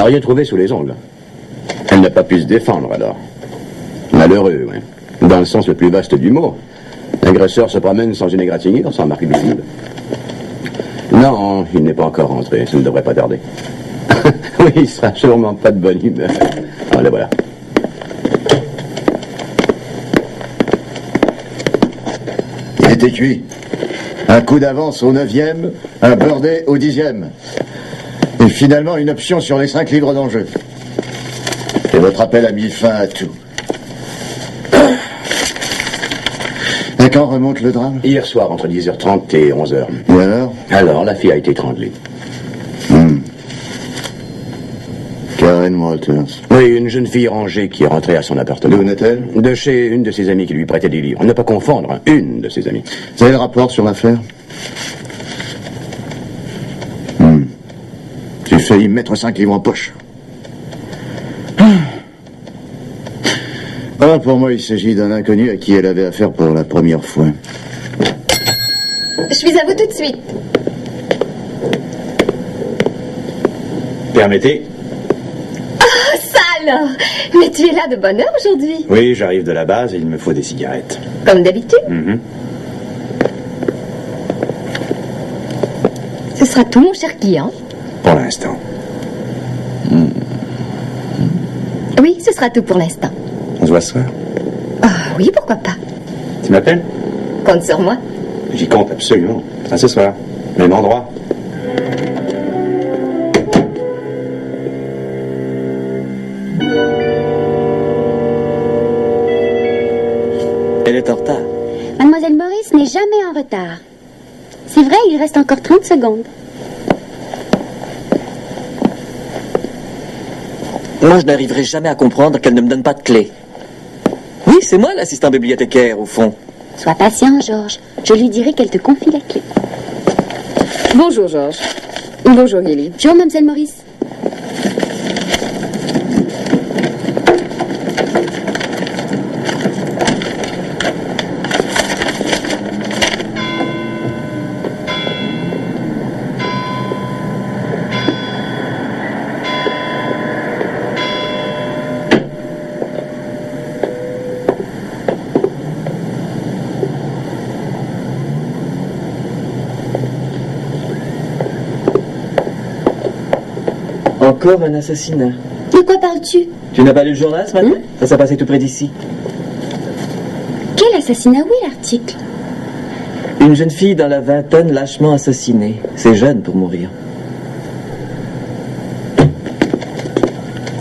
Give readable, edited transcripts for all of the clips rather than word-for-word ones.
rien trouvé sous les ongles. Elle n'a pas pu se défendre, alors. Malheureux, oui. Dans le sens le plus vaste du mot. L'agresseur se promène sans une égratignure, sans marque visible. Non, il n'est pas encore rentré. Ça ne devrait pas tarder. Oui, il sera sûrement pas de bonne humeur. Ah, le voilà. Il était cuit. Un coup d'avance au 9e, un birdie au 10e. Et finalement, une option sur les 5 livres d'enjeu. Et votre appel a mis fin à tout. Et quand remonte le drame? Hier soir, entre 10h30 et 11h. Et alors? Alors, la fille a été étranglée. Karen Walters. Oui, une jeune fille rangée qui est rentrée à son appartement. D'où venait-elle? De chez une de ses amies qui lui prêtait des livres. Ne pas confondre, hein, une de ses amies. Vous avez le rapport sur l'affaire? J'ai failli mettre 5 livres en poche. Ah, pour moi, il s'agit d'un inconnu à qui elle avait affaire pour la première fois. Je suis à vous tout de suite. Permettez? Oh, ça alors! Mais tu es là de bonne heure aujourd'hui. Oui, j'arrive de la base et il me faut des cigarettes. Comme d'habitude. Ce sera tout, mon cher client. Pour l'instant. Oui, ce sera tout pour l'instant. On se voit ce soir? Ah oui, pourquoi pas? Tu m'appelles? Compte sur moi. J'y compte absolument. À ce soir. Même endroit. Elle est en retard. Mademoiselle Maurice n'est jamais en retard. C'est vrai, il reste encore 30 secondes. Moi, je n'arriverai jamais à comprendre qu'elle ne me donne pas de clé. Oui, c'est moi l'assistant bibliothécaire, au fond. Sois patient, Georges. Je lui dirai qu'elle te confie la clé. Bonjour, Georges. Bonjour, Gilly. Bonjour, mademoiselle Maurice. Encore un assassinat. De quoi parles-tu? Tu n'as pas lu le journal ce matin? Ça s'est passé tout près d'ici. Quel assassinat? Où est l'article? Une jeune fille dans la vingtaine lâchement assassinée. C'est jeune pour mourir.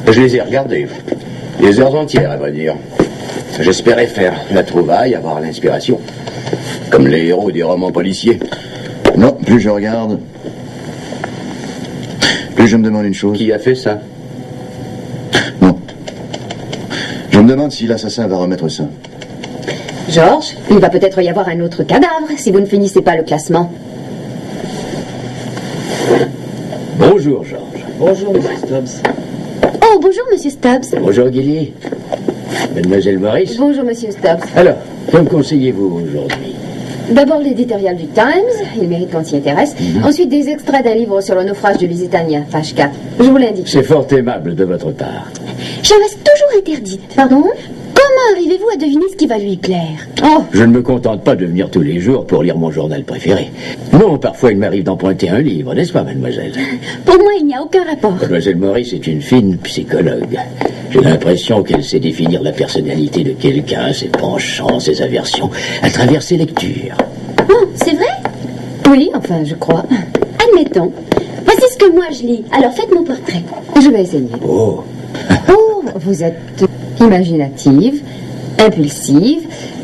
Je les ai regardés. Des heures entières, à vrai dire. J'espérais faire la trouvaille, avoir l'inspiration. Comme les héros des romans policiers. Non, plus je regarde, plus je me demande une chose. Qui a fait ça? Non. Je me demande si l'assassin va remettre ça. Georges, il va peut-être y avoir un autre cadavre si vous ne finissez pas le classement. Bonjour, Georges. Bonjour, Monsieur Stubbs. Oh, bonjour, monsieur Stubbs. Bonjour, Gilly. Mademoiselle Maurice. Bonjour, monsieur Stubbs. Alors, que me conseillez-vous aujourd'hui? D'abord l'éditorial du Times, il mérite qu'on s'y intéresse. Ensuite des extraits d'un livre sur le naufrage du Lusitania, page 4. Je vous l'indique. C'est fort aimable de votre part. J'en reste toujours interdite. Pardon? Comment arrivez-vous à deviner ce qui va lui plaire? Oh, Je ne me contente pas de venir tous les jours pour lire mon journal préféré. Non, parfois il m'arrive d'emprunter un livre, n'est-ce pas, mademoiselle? Pour moi, il n'y a aucun rapport. Mademoiselle Maurice est une fine psychologue. J'ai l'impression qu'elle sait définir la personnalité de quelqu'un, ses penchants, ses aversions, à travers ses lectures. Oh, c'est vrai? oui, enfin, je crois. Admettons. Voici ce que moi je lis. Alors faites mon portrait. Je vais essayer. Oh, Oh, vous êtes imaginative, impulsive,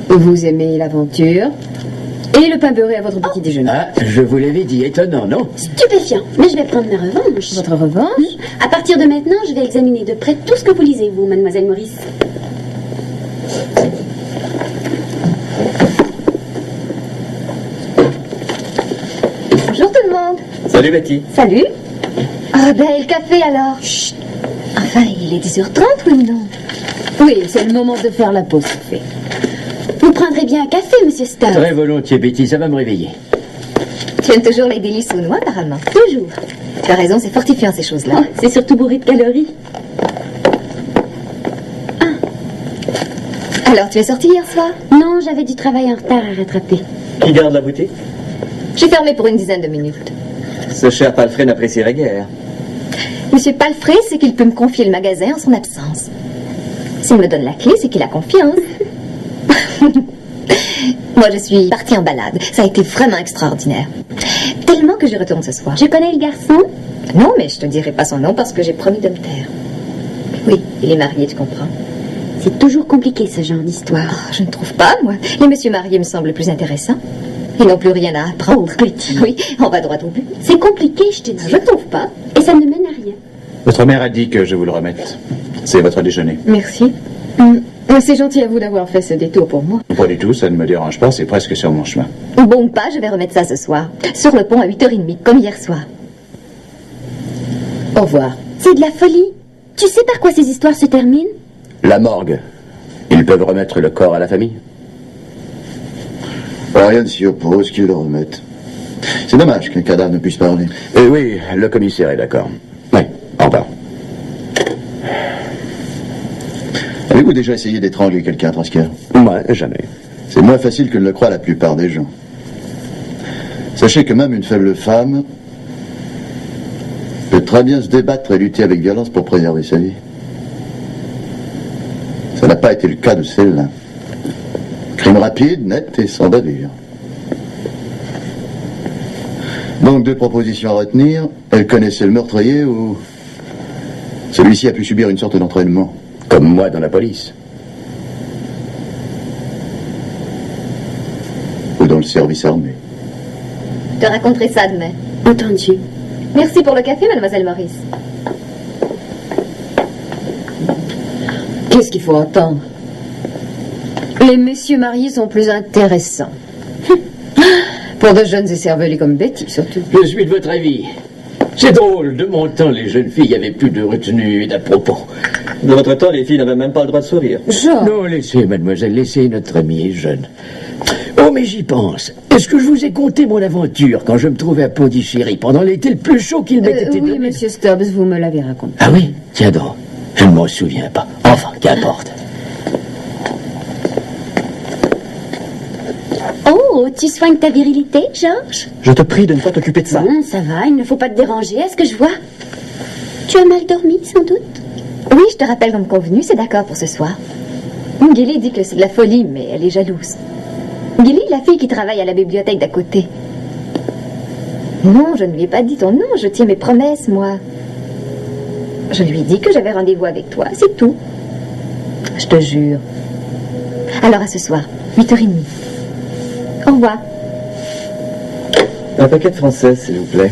vous aimez l'aventure et le pain beurré à votre petit déjeuner. ah, je vous l'avais dit, étonnant, non? Stupéfiant. Mais je vais prendre ma revanche. Votre revanche? À partir de maintenant, je vais examiner de près tout ce que vous lisez, vous, mademoiselle Maurice. Bonjour tout le monde. Salut, Betty. Salut. Ah ben, le café alors. Chut. Enfin, il est 10h30, oui ou non? Oui, c'est le moment de faire la pause café. Vous prendrez bien un café, monsieur Stubbs. Très volontiers, Betty, ça va me réveiller. Tu aimes toujours les délices aux noix, apparemment. Toujours. Tu as raison, c'est fortifiant, ces choses-là. Oh, c'est surtout bourré de calories. Alors, tu es sortie hier soir? Non, j'avais du travail en retard à rattraper. Qui garde la boutique? J'ai fermé pour une dizaine de minutes. Ce cher Palfrey n'apprécierait guère. Monsieur Palfrey, c'est qu'il peut me confier le magasin en son absence. S'il me donne la clé, c'est qu'il a confiance. Moi, je suis partie en balade. Ça a été vraiment extraordinaire. Tellement que j'y retourne ce soir. Je connais le garçon. Non, mais je te dirai pas son nom parce que j'ai promis de me taire. Oui, il est marié, tu comprends. C'est toujours compliqué, ce genre d'histoire. Ah, je ne trouve pas, moi. Les messieurs mariés me semblent plus intéressants. Ils n'ont plus rien à apprendre. Oh, petit. Oui, on va droit au but. C'est compliqué, je te dis. Je ne trouve pas. Et ça ne mène à rien. Votre mère a dit que je vous le remette. C'est votre déjeuner. Merci. C'est gentil à vous d'avoir fait ce détour pour moi. Pas du tout, ça ne me dérange pas, c'est presque sur mon chemin. Bon pas, je vais remettre ça ce soir. Sur le pont à 8h30, comme hier soir. Au revoir. C'est de la folie. Tu sais par quoi ces histoires se terminent? La morgue. Ils peuvent remettre le corps à la famille. Rien ne s'y oppose qu'ils le remettent. C'est dommage qu'un cadavre ne puisse parler. Oui, le commissaire est d'accord. Oui, au revoir. Avez-vous déjà essayé d'étrangler quelqu'un, Trasker? Moi, jamais. C'est moins facile que ne le croient la plupart des gens. Sachez que même une faible femme peut très bien se débattre et lutter avec violence pour préserver sa vie. Ça n'a pas été le cas de celle-là. Crime rapide, net et sans bavure. Donc, deux propositions à retenir. Elle connaissait le meurtrier ou celui-ci a pu subir une sorte d'entraînement? Comme moi dans la police. Ou dans le service armé. Je te raconterai ça demain. Entendu. Merci pour le café, mademoiselle Maurice. Qu'est-ce qu'il faut entendre? Les messieurs mariés sont plus intéressants. Pour de jeunes écervelés comme Betty, surtout. Je suis de votre avis. C'est drôle, de mon temps, les jeunes filles avaient plus de retenue et d'à propos. De votre temps, les filles n'avaient même pas le droit de sourire. Genre. Non, laissez, mademoiselle, laissez, notre ami est jeune. Oh, mais j'y pense. Est-ce que je vous ai conté mon aventure quand je me trouvais à Pondichéry pendant l'été le plus chaud qu'il m'ait été Oui, donné? monsieur Stubbs, vous me l'avez raconté. Ah oui? Tiens donc, je ne m'en souviens pas. Enfin, qu'importe. Oh, tu soignes ta virilité, Georges? Je te prie de ne pas t'occuper de ça. Bon, ça va, il ne faut pas te déranger, est-ce que je vois? Tu as mal dormi, sans doute? Oui, je te rappelle comme convenu, c'est d'accord pour ce soir. Gilly dit que c'est de la folie, mais elle est jalouse. Gilly, la fille qui travaille à la bibliothèque d'à côté. Non, je ne lui ai pas dit ton nom, je tiens mes promesses, moi. Je lui ai dit que j'avais rendez-vous avec toi, c'est tout. Je te jure. Alors à ce soir, 8h30. Au revoir. Un paquet de françaises, s'il vous plaît.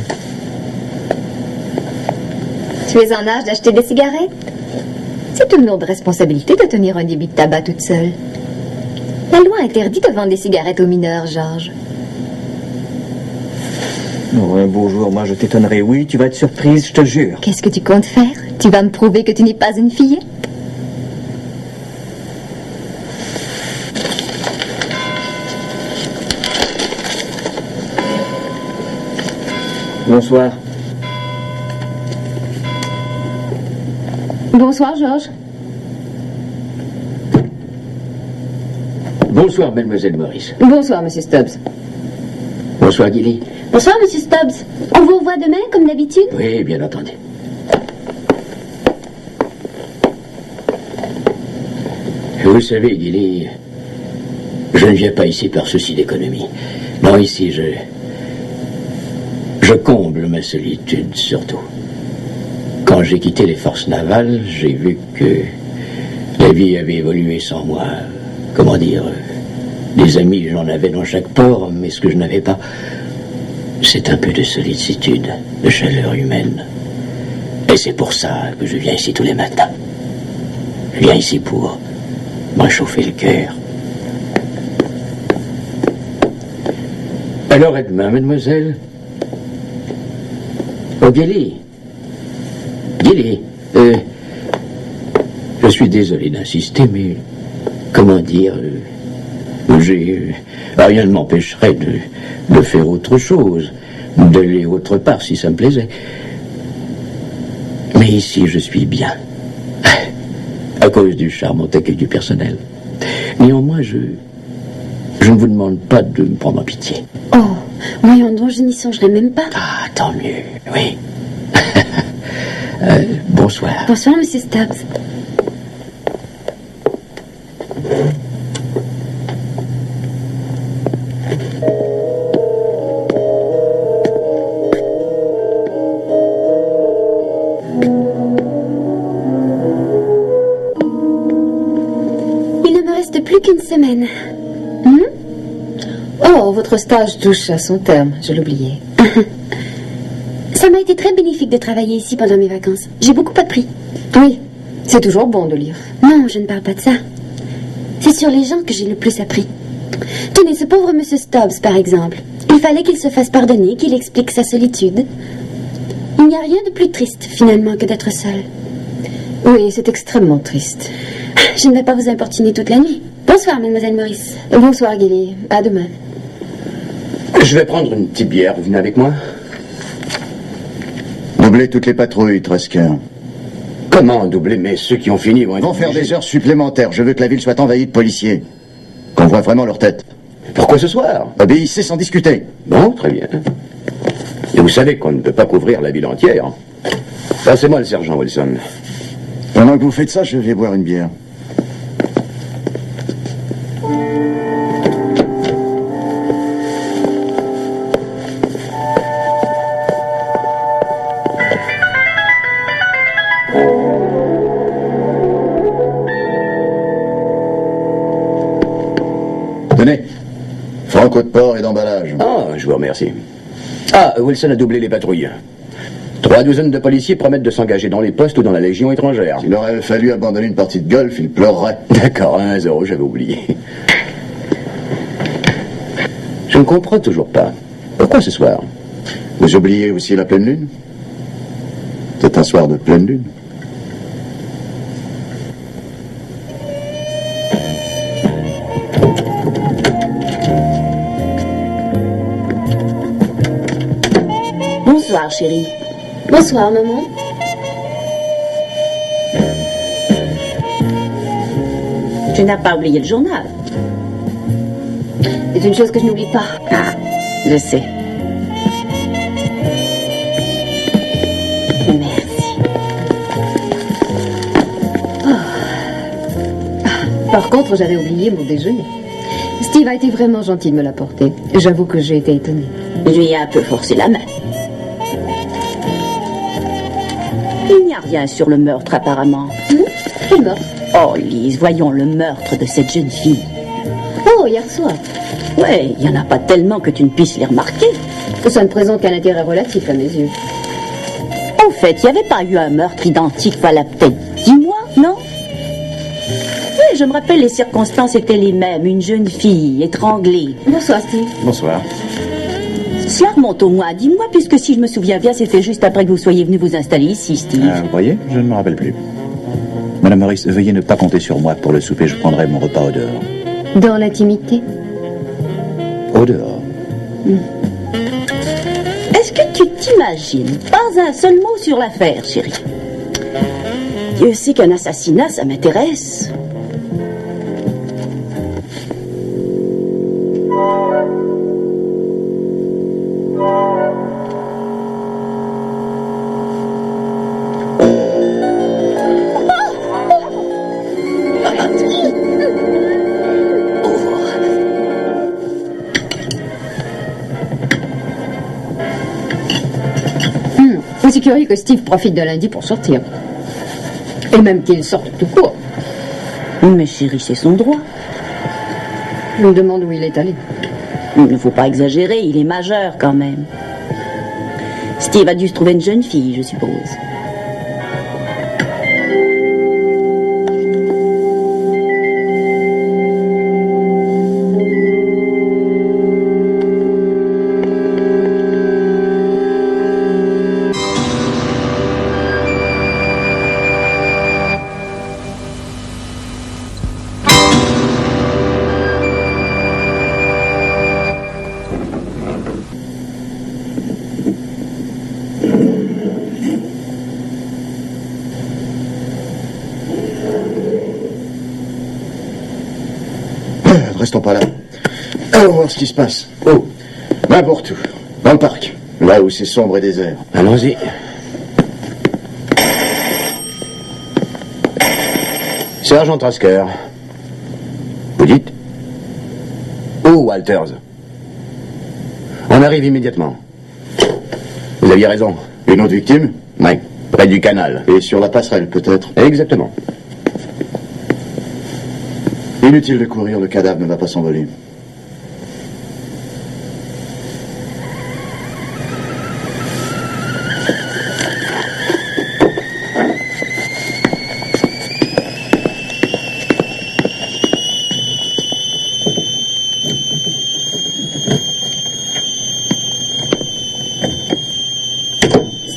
Tu es en âge d'acheter des cigarettes? C'est une lourde responsabilité de tenir un débit de tabac toute seule. La loi interdit de vendre des cigarettes aux mineurs, Georges. Oh, un beau jour, moi, je t'étonnerai. Oui, tu vas être surprise, je te jure. Qu'est-ce que tu comptes faire? Tu vas me prouver que tu n'es pas une fillette? Bonsoir. Bonsoir, Georges. Bonsoir, mademoiselle Maurice. Bonsoir, monsieur Stubbs. Bonsoir, Gilly. Bonsoir, monsieur Stubbs. On vous revoit demain, comme d'habitude? Oui, bien entendu. Vous savez, Gilly, je ne viens pas ici par souci d'économie. Non, ici, je comble ma solitude, surtout. Quand j'ai quitté les forces navales, j'ai vu que la vie avait évolué sans moi. Comment dire, des amis, j'en avais dans chaque port, mais ce que je n'avais pas, c'est un peu de solitude, de chaleur humaine. Et c'est pour ça que je viens ici tous les matins. Je viens ici pour me réchauffer le cœur. Alors, à demain, mademoiselle. Oh, Gilly. Gilly, je suis désolé d'insister, mais comment dire, j'ai Rien ne m'empêcherait de faire autre chose, d'aller autre part si ça me plaisait. Mais ici, je suis bien. À cause du charme et du personnel. Néanmoins, je ne vous demande pas de me prendre en pitié. Oh, voyons donc, je n'y songerai même pas. Ah, tant mieux, oui. Bonsoir. Bonsoir, monsieur Stubbs. Il ne me reste plus qu'une semaine. Oh, votre stage touche à son terme, je l'oubliais. Ça m'a été très bénéfique de travailler ici pendant mes vacances. J'ai beaucoup appris. Oui, c'est toujours bon de lire. Non, je ne parle pas de ça. C'est sur les gens que j'ai le plus appris. Tenez, ce pauvre monsieur Stubbs, par exemple. Il fallait qu'il se fasse pardonner, qu'il explique sa solitude. Il n'y a rien de plus triste, finalement, que d'être seul. Oui, c'est extrêmement triste. Je ne vais pas vous importuner toute la nuit. Bonsoir, mademoiselle Maurice. Bonsoir, Gilly. À demain. Je vais prendre une petite bière, vous venez avec moi? Doubler toutes les patrouilles, Tresker. Comment doubler? Mais ceux qui ont fini vont être Vont faire obligés. des heures supplémentaires. Je veux que la ville soit envahie de policiers. Qu'on voit vraiment leur tête. Pourquoi ce soir? Obéissez sans discuter. Bon, très bien. Et vous savez qu'on ne peut pas couvrir la ville entière. Passez-moi le sergent Wilson. Pendant que vous faites ça, je vais boire une bière. Tenez, franco de port et d'emballage. Ah, je vous remercie. Ah, Wilson a doublé les patrouilles. 3 douzaines de policiers promettent de s'engager dans les postes ou dans la Légion étrangère. S'il aurait fallu abandonner une partie de golf, il pleurerait. D'accord, 1-0, j'avais oublié. Je ne comprends toujours pas. Pourquoi ce soir? Vous oubliez aussi la pleine lune? C'est un soir de pleine lune. Bonsoir, chérie. Bonsoir, maman. Tu n'as pas oublié le journal. C'est une chose que je n'oublie pas. Ah, je sais. Merci. Par contre, j'avais oublié mon déjeuner. Steve a été vraiment gentil de me l'apporter. J'avoue que j'ai été étonnée. Je lui ai un peu forcé la main. Il n'y a rien sur le meurtre, apparemment. Quel meurtre? Oh, Lise, voyons le meurtre de cette jeune fille. Oh, hier soir. Ouais, il n'y en a pas tellement que tu ne puisses les remarquer. Ça ne présente qu'un intérêt relatif à mes yeux. Au fait, il n'y avait pas eu un meurtre identique, voilà peut-être 10 mois, non? Oui, je me rappelle, les circonstances étaient les mêmes. Une jeune fille étranglée. Bonsoir, Steve. Bonsoir. Cela remonte au moins à 10 mois, puisque si je me souviens bien, c'était juste après que vous soyez venu vous installer ici, Steve. Vous voyez, je ne me rappelle plus. Madame Maurice, veuillez ne pas compter sur moi pour le souper, je prendrai mon repas au dehors. Dans l'intimité? Au dehors. Est-ce que tu t'imagines pas un seul mot sur l'affaire, chérie? Dieu sait qu'un assassinat, ça m'intéresse. C'est curieux que Steve profite de lundi pour sortir. Et même qu'il sorte tout court. Mais chérie, c'est son droit. Je me demande où il est allé. Il ne faut pas exagérer, il est majeur quand même. Steve a dû se trouver une jeune fille, je suppose. restons pas là. Allons voir ce qui se passe. Oh, n'importe où. Dans le parc. Là où c'est sombre et désert. Allons-y. Sergent Trasker. Vous dites? Oh, Walters. On arrive immédiatement. Vous aviez raison. Une autre victime? Oui, près du canal. Et sur la passerelle, peut-être. Exactement. Inutile de courir, le cadavre ne va pas s'envoler.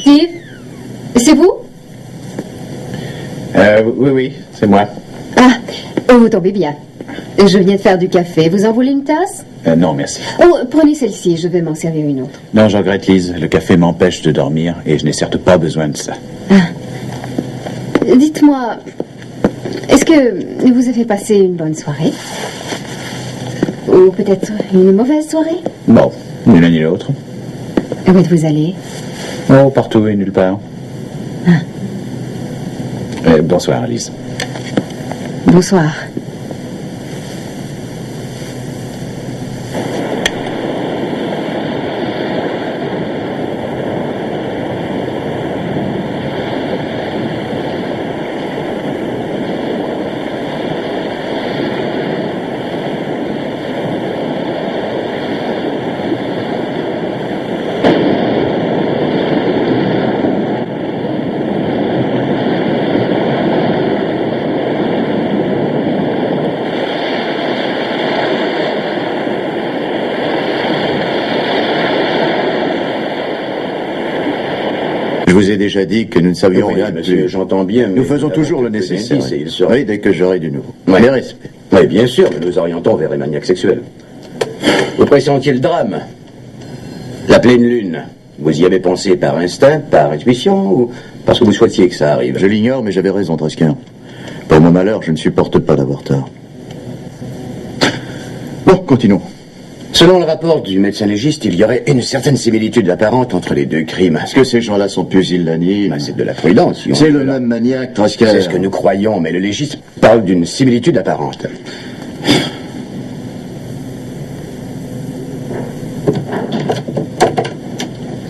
Steve, c'est vous? Oui, c'est moi. Ah, oh, vous tombez bien. Je viens de faire du café. Vous en voulez une tasse? Non, merci. Oh, prenez celle-ci, je vais m'en servir une autre. Non, je regrette, Lise. Le café m'empêche de dormir et je n'ai certes pas besoin de ça. Dites-moi, est-ce que vous avez passé une bonne soirée? Ou peut-être une mauvaise soirée? Bon, ni l'un ni l'autre. Où êtes-vous allé? Oh, partout et nulle part. Bonsoir, Lise. Bonsoir. Je vous ai déjà dit que nous ne savions Oui, rien de monsieur, plus. j'entends bien. Nous mais faisons nous toujours avons le quelques nécessaire. indices et il serait... Oui, dès que j'aurai du nouveau. Ouais. Mais respect. Oui, bien sûr, nous nous orientons vers les maniaques sexuels. Vous pressentiez le drame? La pleine lune. Vous y avez pensé par instinct, par intuition, ou parce que vous souhaitiez que ça arrive? Je l'ignore, mais j'avais raison, Trasker. Pour mon malheur, je ne supporte pas d'avoir tort. Bon, continuons. Selon le rapport du médecin légiste, il y aurait une certaine similitude apparente entre les deux crimes. Est-ce que ces gens-là sont pusillanimes? Ben, c'est de la prudence. si on C'est veut, le là. même maniaque, Trasker. C'est ce que nous croyons, mais le légiste parle d'une similitude apparente.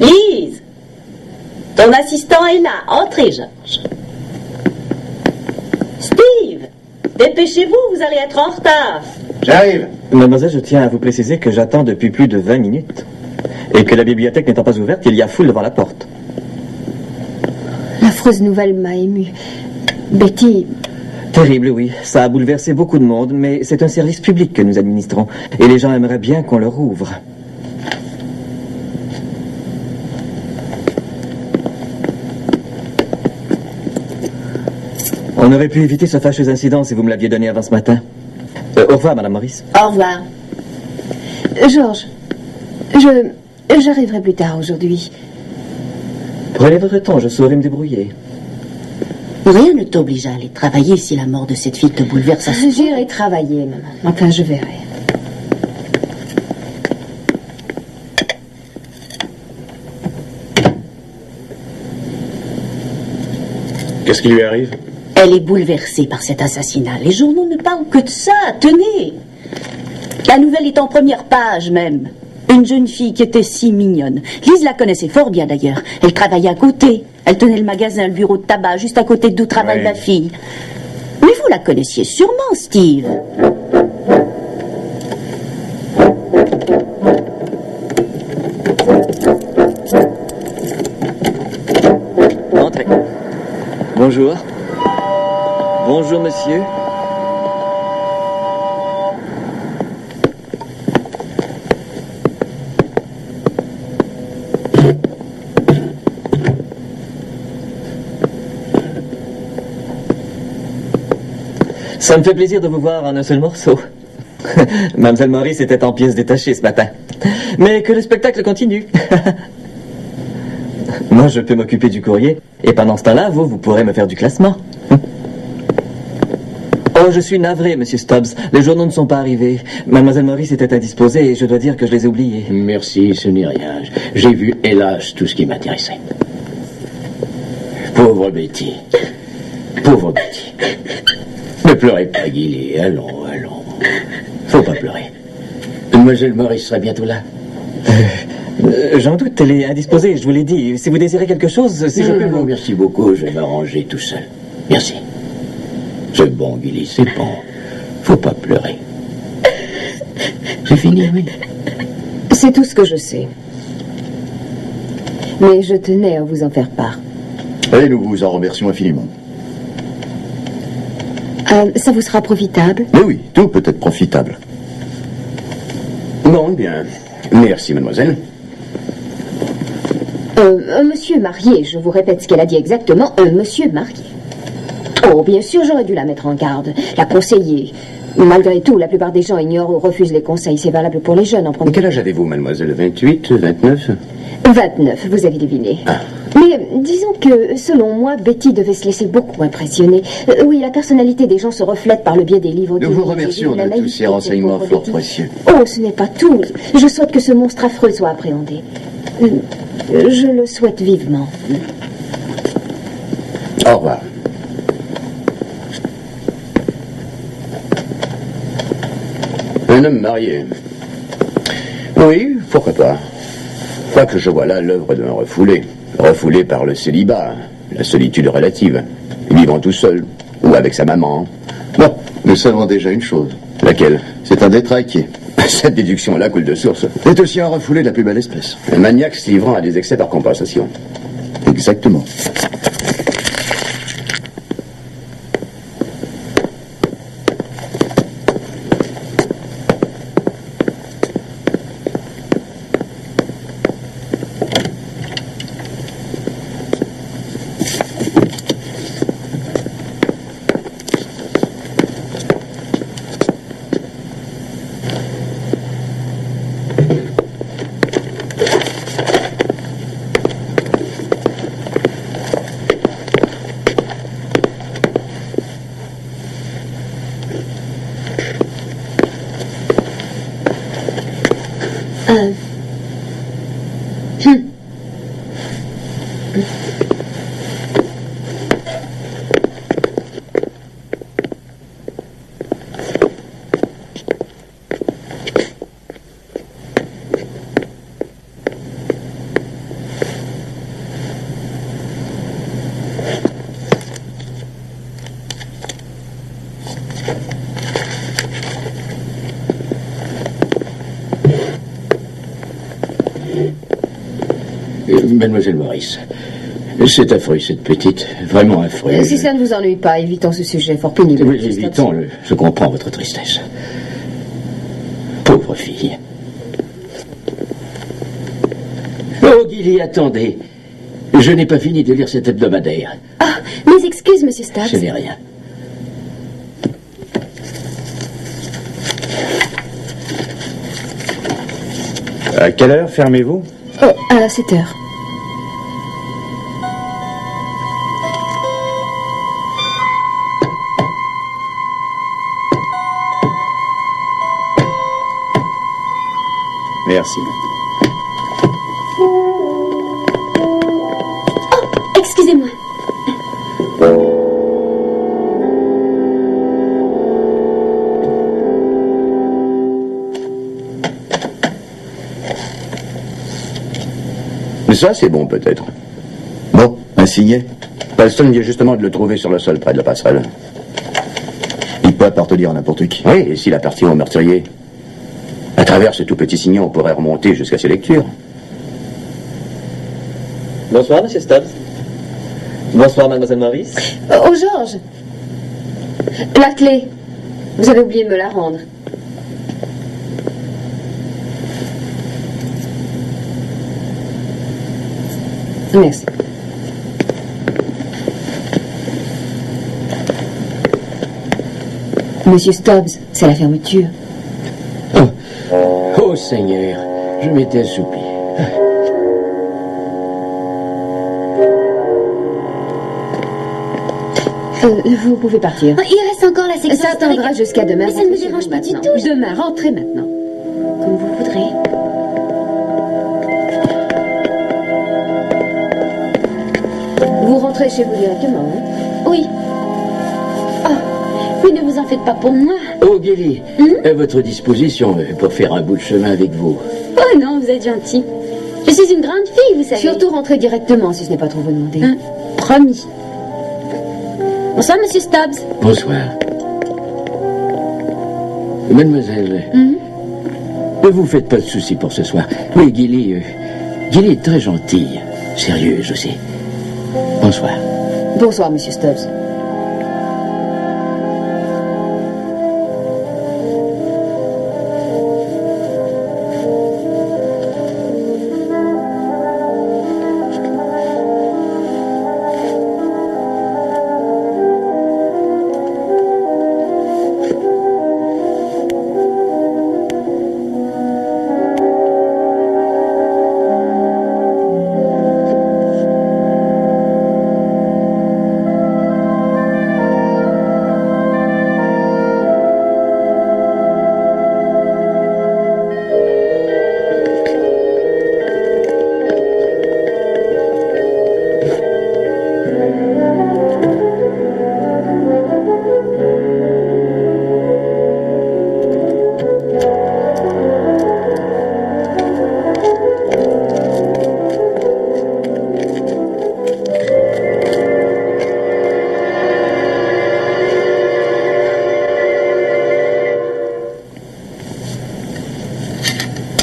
Lise, ton assistant est là. Entrez, Georges. Steve, dépêchez-vous, vous allez être en retard. J'arrive. Mademoiselle, je tiens à vous préciser que j'attends depuis plus de 20 minutes. Et que la bibliothèque n'étant pas ouverte, il y a foule devant la porte. L'affreuse nouvelle m'a émue. Betty, Terrible, oui. Ça a bouleversé beaucoup de monde, mais c'est un service public que nous administrons. Et les gens aimeraient bien qu'on leur ouvre. On aurait pu éviter ce fâcheux incident si vous me l'aviez donné avant ce matin. Au revoir, Madame Maurice. Au revoir. Georges, j'arriverai plus tard aujourd'hui. Prenez votre temps, je saurai me débrouiller. Rien ne t'oblige à aller travailler si la mort de cette fille te bouleverse. J'irai travailler, maman. Enfin, je verrai. Qu'est-ce qui lui arrive? Elle est bouleversée par cet assassinat. Les journaux ne parlent que de ça. Tenez. La nouvelle est en première page même. Une jeune fille qui était si mignonne. Lise la connaissait fort bien d'ailleurs. Elle travaillait à côté. Elle tenait le magasin, le bureau de tabac, juste à côté d'où travaille Ouais. ma fille. Mais vous la connaissiez sûrement, Steve. Entrez. Bonjour. Bonjour, monsieur. Ça me fait plaisir de vous voir en un seul morceau. Mademoiselle Maurice était en pièces détachées ce matin. Mais que le spectacle continue. Moi, je peux m'occuper du courrier. Et pendant ce temps-là, vous pourrez me faire du classement. Oh, je suis navré, monsieur Stubbs. Les journaux ne sont pas arrivés. Mademoiselle Maurice était indisposée et je dois dire que je les ai oubliés. Merci, ce n'est rien. J'ai vu, hélas, tout ce qui m'intéressait. Pauvre Betty. Pauvre Betty. Ne pleurez pas, Gilly. Allons, allons. Faut pas pleurer. Mademoiselle Maurice sera bientôt là. J'en doute, elle est indisposée, je vous l'ai dit. Si vous désirez quelque chose, si je peux Non, vous... merci beaucoup, je vais m'arranger tout seul. Merci. C'est bon, Gilly, c'est bon. Faut pas pleurer. C'est fini, oui. C'est tout ce que je sais. Mais je tenais à vous en faire part. Et nous vous en remercions infiniment. Ça vous sera profitable? Mais oui, tout peut être profitable. Bon, eh bien, merci, mademoiselle. Un monsieur marié, je vous répète ce qu'elle a dit exactement, un monsieur marié. Oh, bien sûr, j'aurais dû la mettre en garde, la conseiller. Malgré tout, la plupart des gens ignorent ou refusent les conseils. C'est valable pour les jeunes en premier. Quel âge avez-vous, mademoiselle? 28, 29? 29, vous avez deviné. Ah. Mais disons que, selon moi, Betty devait se laisser beaucoup impressionner. Oui, la personnalité des gens se reflète par le biais des livres. Nous vous remercions de tous ces renseignements fort précieux. Oh, ce n'est pas tout. Je souhaite que ce monstre affreux soit appréhendé. Je le souhaite vivement. Au revoir. Un homme marié. Oui, pourquoi pas. Quoique je vois là l'œuvre d'un refoulé. Refoulé par le célibat, la solitude relative, vivant tout seul, ou avec sa maman. Bon, nous savons déjà une chose. Laquelle? C'est un détraqué. Cette déduction-là coule de source. C'est aussi un refoulé de la plus belle espèce. Un maniaque se livrant à des excès par compensation. Exactement. Mademoiselle Maurice, c'est affreux, cette petite. Vraiment affreux. Si ça ne vous ennuie pas, évitons ce sujet fort pénible. Oui, évitons, je comprends votre tristesse. Pauvre fille. Oh, Gilly, attendez. Je n'ai pas fini de lire cet hebdomadaire. Ah, mes excuses, monsieur Stubbs. Ce n'est rien. À quelle heure fermez-vous? Oh, à 7 heures. Merci. Oh, excusez-moi. Mais ça, c'est bon, peut-être. Bon, un signet. Palston vient justement de le trouver sur le sol, près de la passerelle. Il peut appartenir à n'importe qui. Oui, et s'il appartient au meurtrier? À travers ce tout petit signet, on pourrait remonter jusqu'à ses lectures. Bonsoir, monsieur Stubbs. Bonsoir, mademoiselle Maurice. Oh, Georges. La clé. Vous avez oublié de me la rendre. Merci. Monsieur Stubbs, c'est la fermeture. Oh, Seigneur, je m'étais assoupi. Vous pouvez partir. Oh, il reste encore la section Ça attendra historique. jusqu'à demain. Mais ça ne me Rentrez chez dérange vous pas du maintenant. tout. Demain, rentrez maintenant. Comme vous voudrez. Vous rentrez chez vous directement, hein? Oui. Oh, mais ne vous en faites pas pour moi. Oh, Gilly, à votre disposition pour faire un bout de chemin avec vous. Oh non, vous êtes gentil. Je suis une grande fille, vous savez. Surtout rentrez directement si ce n'est pas trop vous demander. Hein, promis. Bonsoir, monsieur Stubbs. Bonsoir. Mademoiselle, ne vous faites pas de soucis pour ce soir. Oui, Gilly est très gentille. Sérieuse aussi. Bonsoir. Bonsoir, monsieur Stubbs.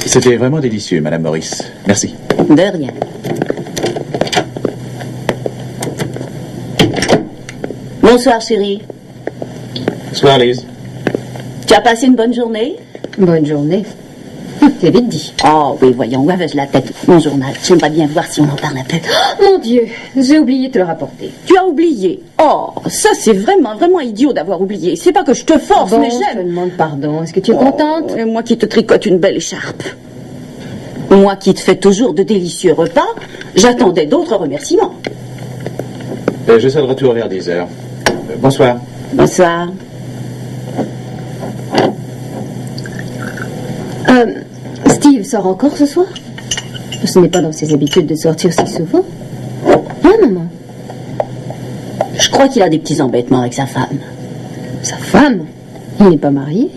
C'était vraiment délicieux, Madame Maurice. Merci. De rien. Bonsoir, chérie. Bonsoir, Lise. Tu as passé une bonne journée? Bonne journée. C'est vite dit. Oh, oui, voyons, où avais-je la tête? Mon journal. J'aimerais bien voir si on en parle un peu. Mon Dieu, j'ai oublié de te le rapporter. Tu as oublié. Oh, ça, c'est vraiment, vraiment idiot d'avoir oublié. C'est pas que je te force, Bon, mais je te j'aime. demande pardon. Est-ce que tu es contente? Et moi qui te tricote une belle écharpe. Moi qui te fais toujours de délicieux repas, j'attendais d'autres remerciements. Je serai de retour vers 10 heures. Bonsoir. Bonsoir. Steve sort encore ce soir? Ce n'est pas dans ses habitudes de sortir si souvent. Hein, maman? Je crois qu'il a des petits embêtements avec sa femme. Sa femme? Il n'est pas marié?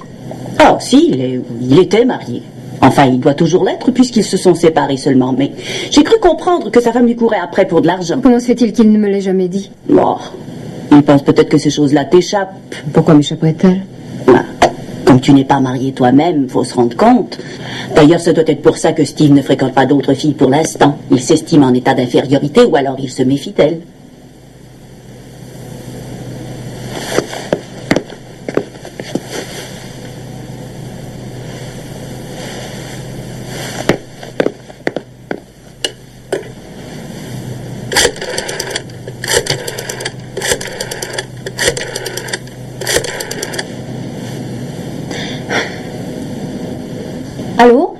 Oh, si, il était marié. Enfin, il doit toujours l'être puisqu'ils se sont séparés seulement. Mais j'ai cru comprendre que sa femme lui courait après pour de l'argent. Comment se fait-il qu'il ne me l'ait jamais dit? Oh, il pense peut-être que ces choses-là t'échappent. Pourquoi m'échapperait-elle? Bah, comme tu n'es pas marié toi-même, faut se rendre compte. D'ailleurs, ce doit être pour ça que Steve ne fréquente pas d'autres filles pour l'instant. Il s'estime en état d'infériorité ou alors il se méfie d'elle. Allô?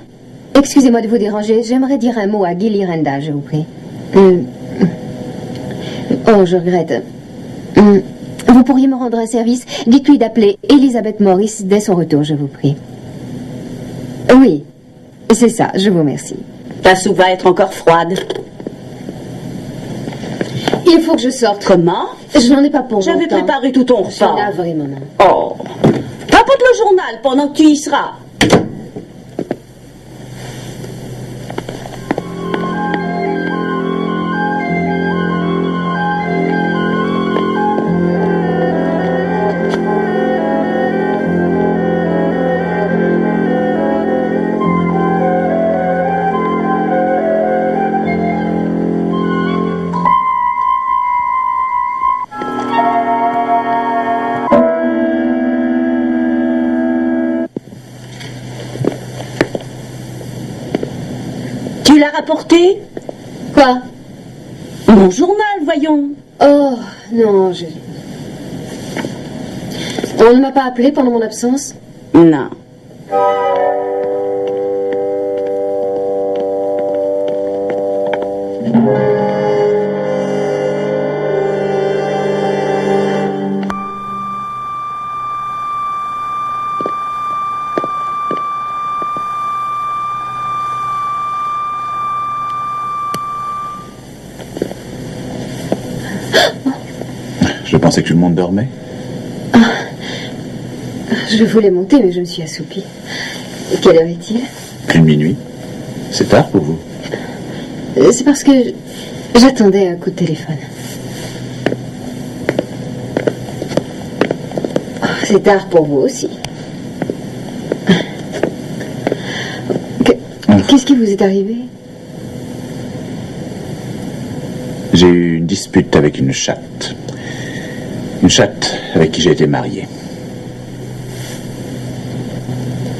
Excusez-moi de vous déranger. J'aimerais dire un mot à Gilly Renda, je vous prie. Oh, je regrette. Vous pourriez me rendre un service? Dites-lui d'appeler Elizabeth Morris dès son retour, je vous prie. Oui, c'est ça, je vous remercie. Ta soupe va être encore froide. Il faut que je sorte. Comment? Je n'en ai pas pour J'avais longtemps. préparé tout ton Je suis repas. navrée, maman. Oh. Papote le journal pendant que tu y seras. Tu l'as rapporté? Quoi? Mon journal, voyons. Oh, non, On ne m'a pas appelé pendant mon absence? Non. Je pensais que tout le monde dormait. Je voulais monter, mais je me suis assoupie. Quelle heure est-il? Plus de minuit. C'est tard pour vous. C'est parce que j'attendais un coup de téléphone. Oh, c'est tard pour vous aussi. Qu'est-ce qui vous est arrivé? J'ai eu une dispute avec une chatte. Une chatte avec qui j'ai été marié.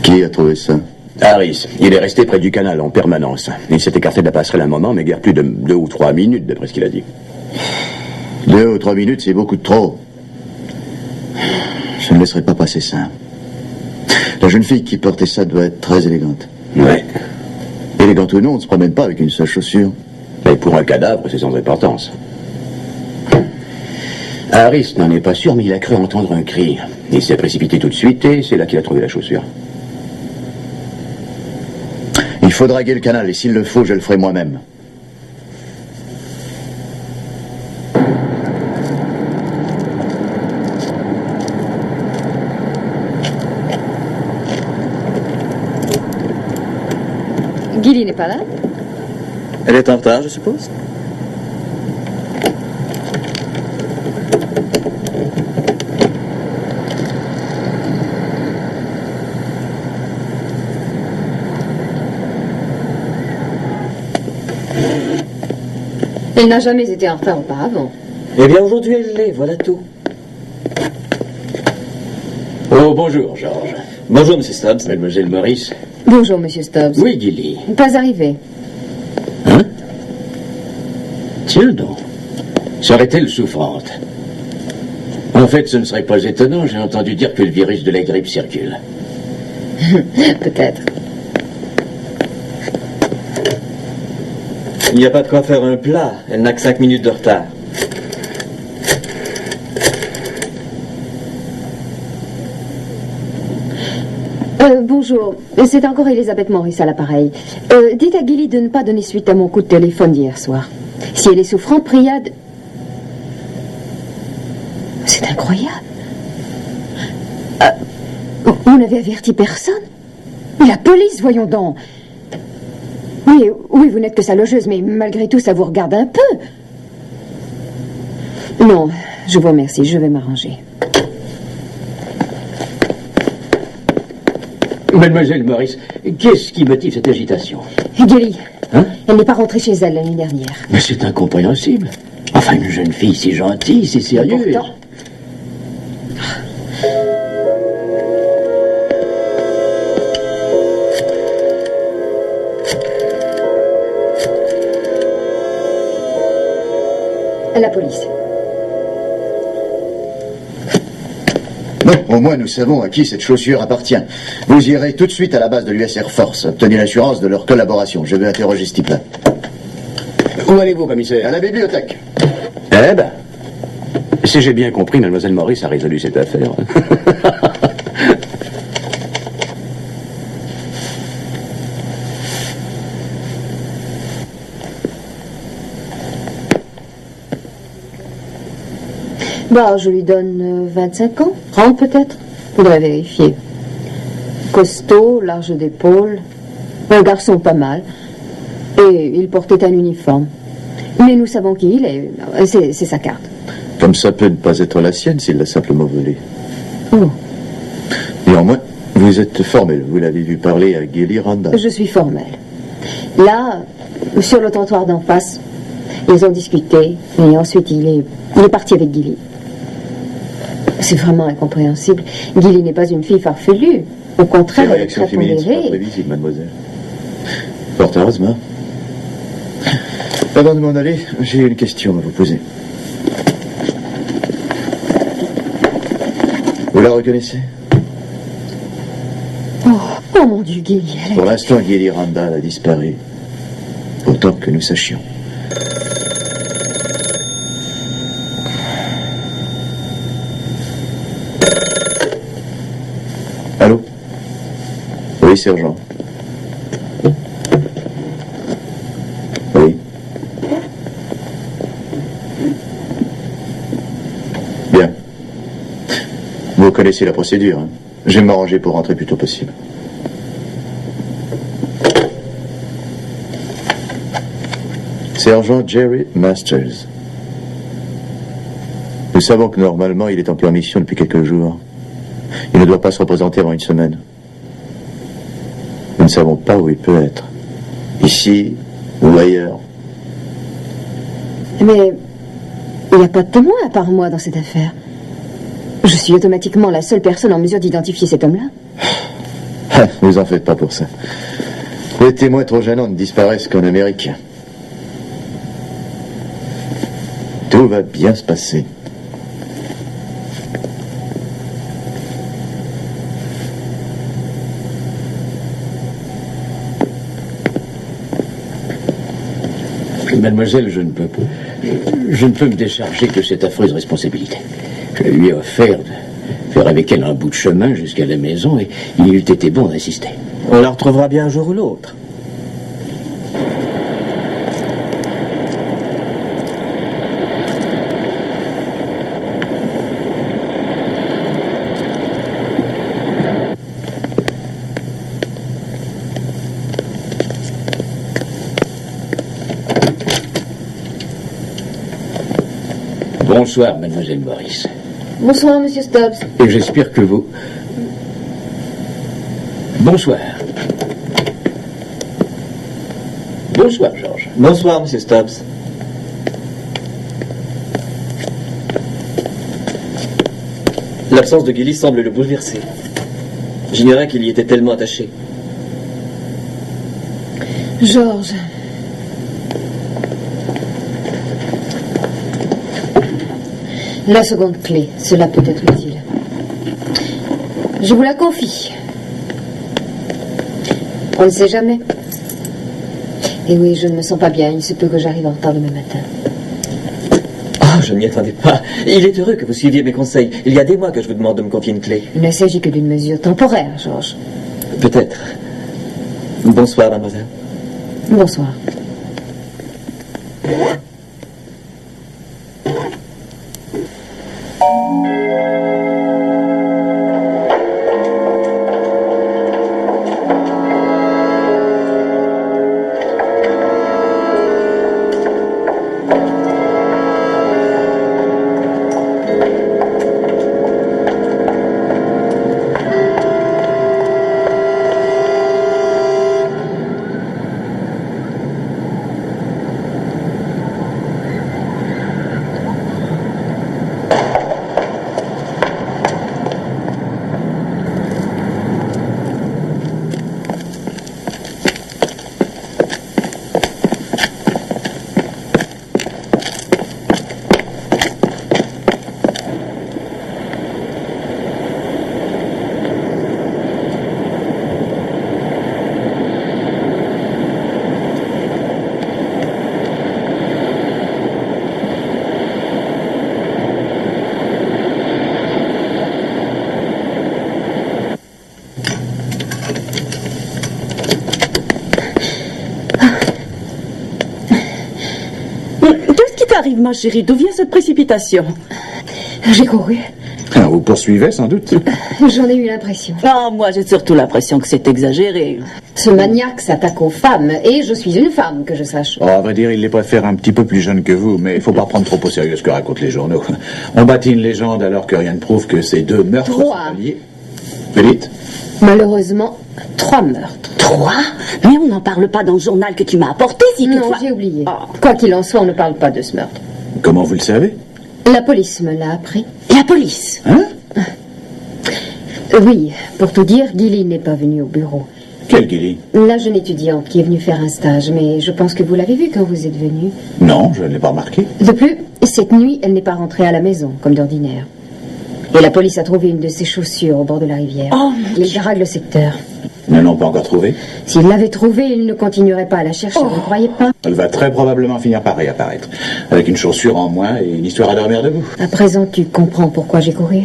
Qui a trouvé ça? Harris, il est resté près du canal en permanence. Il s'est écarté de la passerelle un moment, mais guère plus de 2 ou 3 minutes, d'après ce qu'il a dit. 2 ou 3 minutes, c'est beaucoup de trop. Je ne laisserai pas passer ça. La jeune fille qui portait ça doit être très élégante. Ouais. Élégante ou non, on ne se promène pas avec une seule chaussure. Mais pour un cadavre, c'est sans importance. Harris n'en est pas sûr, mais il a cru entendre un cri. Il s'est précipité tout de suite et c'est là qu'il a trouvé la chaussure. Il faut draguer le canal et s'il le faut, je le ferai moi-même. Gilly n'est pas là? Elle est en retard, je suppose? Elle n'a jamais été en retard auparavant. Eh bien, aujourd'hui, elle l'est, voilà tout. Oh, bonjour, Georges. Bonjour, Monsieur Stubbs. Mademoiselle Maurice. Bonjour, Monsieur Stubbs. Oui, Gilly. Pas arrivé. Hein? Tiens donc. Serait-elle souffrante? En fait, ce ne serait pas étonnant. J'ai entendu dire que le virus de la grippe circule. Peut-être. Il n'y a pas de quoi faire un plat. Elle n'a que 5 minutes de retard. Bonjour, c'est encore Elisabeth Morris à l'appareil. Dites à Gilly de ne pas donner suite à mon coup de téléphone d'hier soir. Si elle est souffrante, priez à... C'est incroyable. Vous n'avez averti personne? Mais la police, voyons donc. Oui, oui, vous n'êtes que sa logeuse, mais malgré tout, ça vous regarde un peu. Non, je vous remercie, je vais m'arranger. Mademoiselle Maurice, qu'est-ce qui motive cette agitation? Gilly, Hein? elle n'est pas rentrée chez elle l'année dernière. Mais c'est incompréhensible. Enfin, une jeune fille si gentille, si sérieuse. Pourtant... La police. Bon, au moins nous savons à qui cette chaussure appartient. Vous irez tout de suite à la base de l'US Air Force. Obtenez l'assurance de leur collaboration. Je vais interroger ce type-là. Où allez-vous, commissaire? À la bibliothèque. Eh ben, si j'ai bien compris, mademoiselle Maurice a résolu cette affaire. Bah, je lui donne 25 ans, 30 peut-être. Faudrait vérifier. Costaud, large d'épaule, un garçon pas mal. Et il portait un uniforme. Mais nous savons qui il est. C'est sa carte. Comme ça peut ne pas être la sienne s'il l'a simplement volée. Oh, Néanmoins, vous êtes formel. Vous l'avez vu parler à Gilly Randall. je suis formelle. Là, sur le trottoir d'en face, ils ont discuté. Et ensuite, il est parti avec Gilly. C'est vraiment incompréhensible. Gilly n'est pas une fille farfelue. Au contraire, Les elle est réactions très féminines sont pas pondérée. prévisibles, mademoiselle. Fort heureusement. Avant de m'en aller, j'ai une question à vous poser. Vous la reconnaissez? Oh mon Dieu, Gilly, elle est... Pour l'instant, Gilly Randall a disparu. Autant que nous sachions. Allô? Oui, sergent. Oui. connaissez la procédure. Hein. Je vais m'arranger pour rentrer plus tôt possible. Sergent Jerry Masters. Nous savons que normalement il est en permission depuis quelques jours. Il ne doit pas se représenter avant une semaine. Nous ne savons pas où il peut être. Ici ou ailleurs. Mais il n'y a pas de témoin à part moi dans cette affaire. Je suis automatiquement la seule personne en mesure d'identifier cet homme-là. Vous en faites pas pour ça. Les témoins trop gênants ne disparaissent qu'en Amérique. Tout va bien se passer. Mademoiselle, je ne peux me décharger de cette affreuse responsabilité. Je lui ai offert de faire avec elle un bout de chemin jusqu'à la maison et il eût été bon d'insister. On la retrouvera bien un jour ou l'autre. Bonsoir, mademoiselle Morris. Bonsoir, monsieur Stubbs. Et j'espère que vous... Bonsoir. Bonsoir, Georges. Bonsoir, monsieur Stubbs. L'absence de Gilly semble le bouleverser. J'ignorais qu'il y était tellement attaché. Georges. La seconde clé, cela peut être utile. Je vous la confie. On ne sait jamais. Et oui, je ne me sens pas bien. Il se peut que j'arrive en retard demain matin. Oh, je ne m'y attendais pas. Il est heureux que vous suiviez mes conseils. Il y a des mois que je vous demande de me confier une clé. Il ne s'agit que d'une mesure temporaire, Georges. Peut-être. Bonsoir, mademoiselle. Bonsoir. Arrive, ma chérie, d'où vient cette précipitation? J'ai couru. Alors, vous poursuivez, sans doute. J'en ai eu l'impression. Ah, moi, j'ai surtout l'impression que c'est exagéré. Ce maniaque s'attaque aux femmes, et je suis une femme, que je sache. Oh, à vrai dire, il les préfère un petit peu plus jeunes que vous, mais il faut pas prendre trop au sérieux ce que racontent les journaux. On bâtit une légende alors que rien ne prouve que ces deux meurtres sont liés. Mais dites. Malheureusement, 3 meurtres. 3? Mais on n'en parle pas dans le journal que tu m'as apporté, si Non, toutefois... j'ai oublié. Oh. Quoi qu'il en soit, on ne parle pas de ce meurtre. Comment vous le savez? La police me l'a appris. La police? Hein? Oui, pour tout dire, Gilly n'est pas venu au bureau. Quelle Gilly? La jeune étudiante qui est venue faire un stage, mais je pense que vous l'avez vue quand vous êtes venu. Non, je ne l'ai pas remarqué. De plus, cette nuit, elle n'est pas rentrée à la maison, comme d'ordinaire. Et la police a trouvé une de ses chaussures au bord de la rivière. Oh, Ils draguent le secteur. Ils ne l'ont pas encore trouvée. S'ils l'avaient trouvée, ils ne continueraient pas à la chercher, vous ne croyez pas? Elle va très probablement finir par réapparaître. Avec une chaussure en moins et une histoire à dormir debout. À présent, tu comprends pourquoi j'ai couru.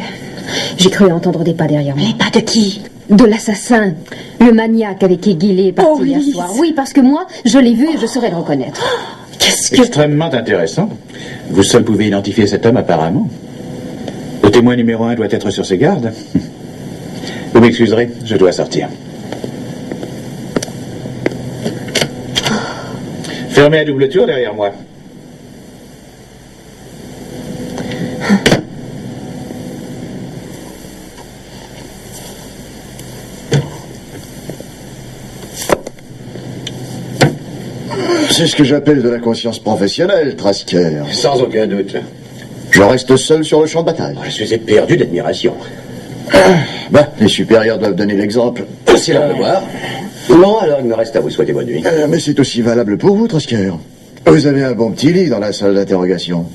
J'ai cru entendre des pas derrière moi. Les pas de qui? De l'assassin, le maniaque avec qui Gilly est parti hier Lise. soir. Oui, parce que moi, je l'ai vu et je saurais le reconnaître. Qu'est-ce que... Extrêmement intéressant. Vous seul pouvez identifier cet homme apparemment. Le témoin numéro 1 doit être sur ses gardes. Vous m'excuserez, je dois sortir. Fermez à double tour derrière moi. C'est ce que j'appelle de la conscience professionnelle, Trasker. Sans aucun doute. Je reste seul sur le champ de bataille. Je suis éperdu d'admiration. Les supérieurs doivent donner l'exemple. C'est leur devoir. Non, alors il me reste à vous souhaiter bonne nuit. Mais c'est aussi valable pour vous, Trasker. Vous avez un bon petit lit dans la salle d'interrogation.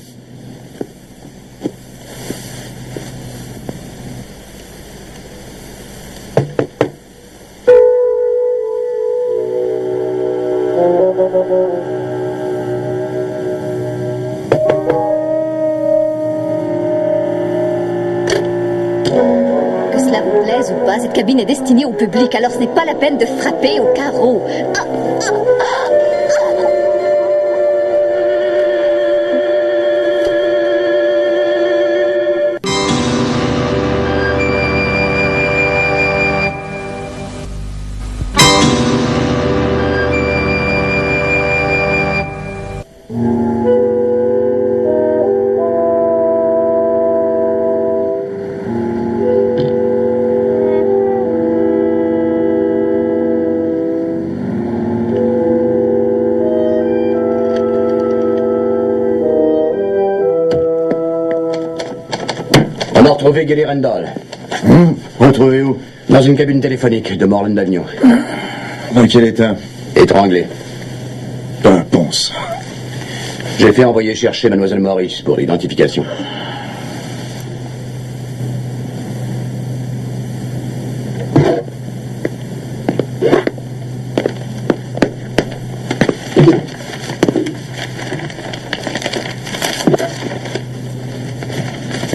Que cela vous plaise ou pas, cette cabine est destinée au public, alors ce n'est pas la peine de frapper au carreau. On a retrouvé Gilly Randall. Retrouvez où? Dans une cabine téléphonique de Morland Avenue. Dans quel état? Étranglé. Un ponce. J'ai fait envoyer chercher Mademoiselle Morris pour l'identification.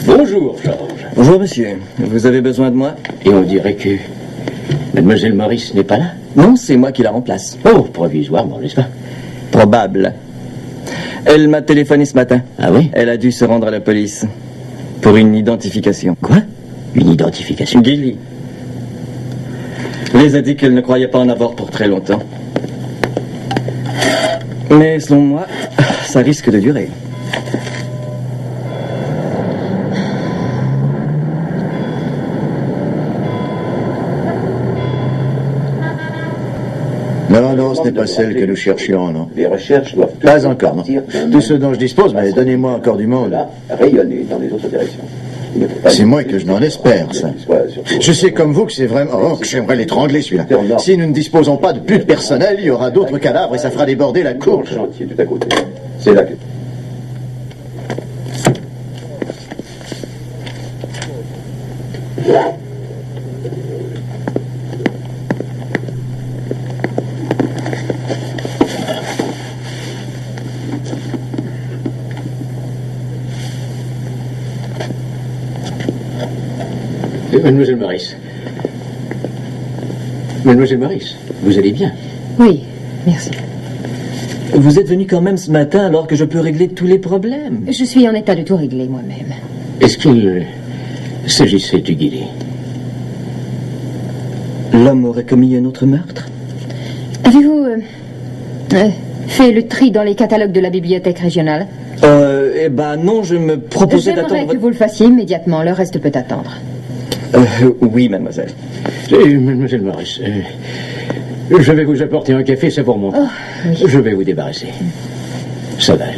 Bonjour, Georges. Bonjour, monsieur. Vous avez besoin de moi? Et on dirait que Mademoiselle Maurice n'est pas là? Non, c'est moi qui la remplace. Oh, provisoirement, n'est-ce pas? Probable. Elle m'a téléphoné ce matin. Ah oui? Elle a dû se rendre à la police pour une identification. Quoi? Une identification? Gilly les a dit qu'elle ne croyait pas en avoir pour très longtemps. Mais selon moi, ça risque de durer. Non, ce n'est pas celle que nous cherchions, non. Les recherches doivent... Pas encore, non. Tout ce dont je dispose, mais donnez-moi encore du monde. Là, rayonner dans les autres directions. C'est moins que je n'en espère, ça. Je sais comme vous que c'est vraiment... Oh, que j'aimerais l'étrangler, celui-là. Si nous ne disposons pas de plus de personnel, il y aura d'autres cadavres et ça fera déborder la cour. Chantier tout à côté. C'est là que... Mademoiselle Maurice. Mademoiselle Maurice, vous allez bien? Oui, merci. Vous êtes venu quand même ce matin alors que je peux régler tous les problèmes. Je suis en état de tout régler moi-même. Est-ce qu'il s'agissait du Gilly? L'homme aurait commis un autre meurtre? Avez-vous fait le tri dans les catalogues de la bibliothèque régionale? Eh ben non, je me proposais J'aimerais d'attendre... que vous le fassiez immédiatement, le reste peut attendre. Oui, mademoiselle. Mademoiselle Maurice, je vais vous apporter un café, c'est pour mon temps. Oui. Je vais vous débarrasser. Ça va aller.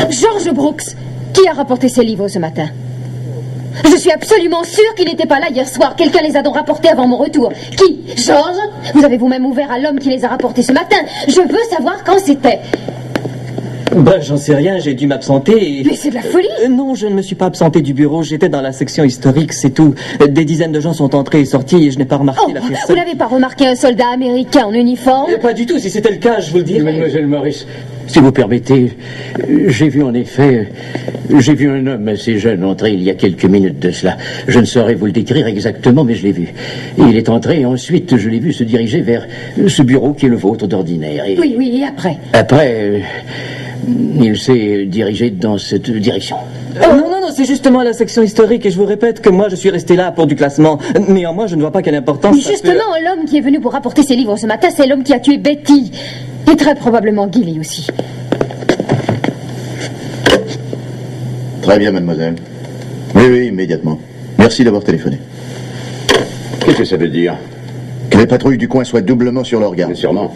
George Brooks, qui a rapporté ces livres ce matin? Je suis absolument sûre qu'il n'était pas là hier soir. Quelqu'un les a donc rapportés avant mon retour. Qui? George? Vous avez vous-même ouvert à l'homme qui les a rapportés ce matin. Je veux savoir quand c'était. Ben, j'en sais rien, j'ai dû m'absenter et... Mais c'est de la folie! Non, je ne me suis pas absenté du bureau, j'étais dans la section historique, c'est tout. Des dizaines de gens sont entrés et sortis et je n'ai pas remarqué Oh, la vous personne. n'avez pas remarqué un soldat américain en uniforme? Pas du tout, si c'était le cas, je vous le dirais. Mademoiselle Maurice, si vous permettez, j'ai vu en effet... J'ai vu un homme assez jeune entrer il y a quelques minutes de cela. Je ne saurais vous le décrire exactement, mais je l'ai vu. Et il est entré et ensuite je l'ai vu se diriger vers ce bureau qui est le vôtre d'ordinaire. Et... Oui, et après? Après, il s'est dirigé dans cette direction. Non, c'est justement la section historique et je vous répète que moi je suis resté là pour du classement. Néanmoins, je ne vois pas quelle importance... Mais justement, l'homme qui est venu pour rapporter ses livres ce matin, c'est l'homme qui a tué Betty. Et très probablement Gilly aussi. Très bien, mademoiselle. Oui, immédiatement. Merci d'avoir téléphoné. Qu'est-ce que ça veut dire? Que les patrouilles du coin soient doublement sur leur garde. Bien sûrement.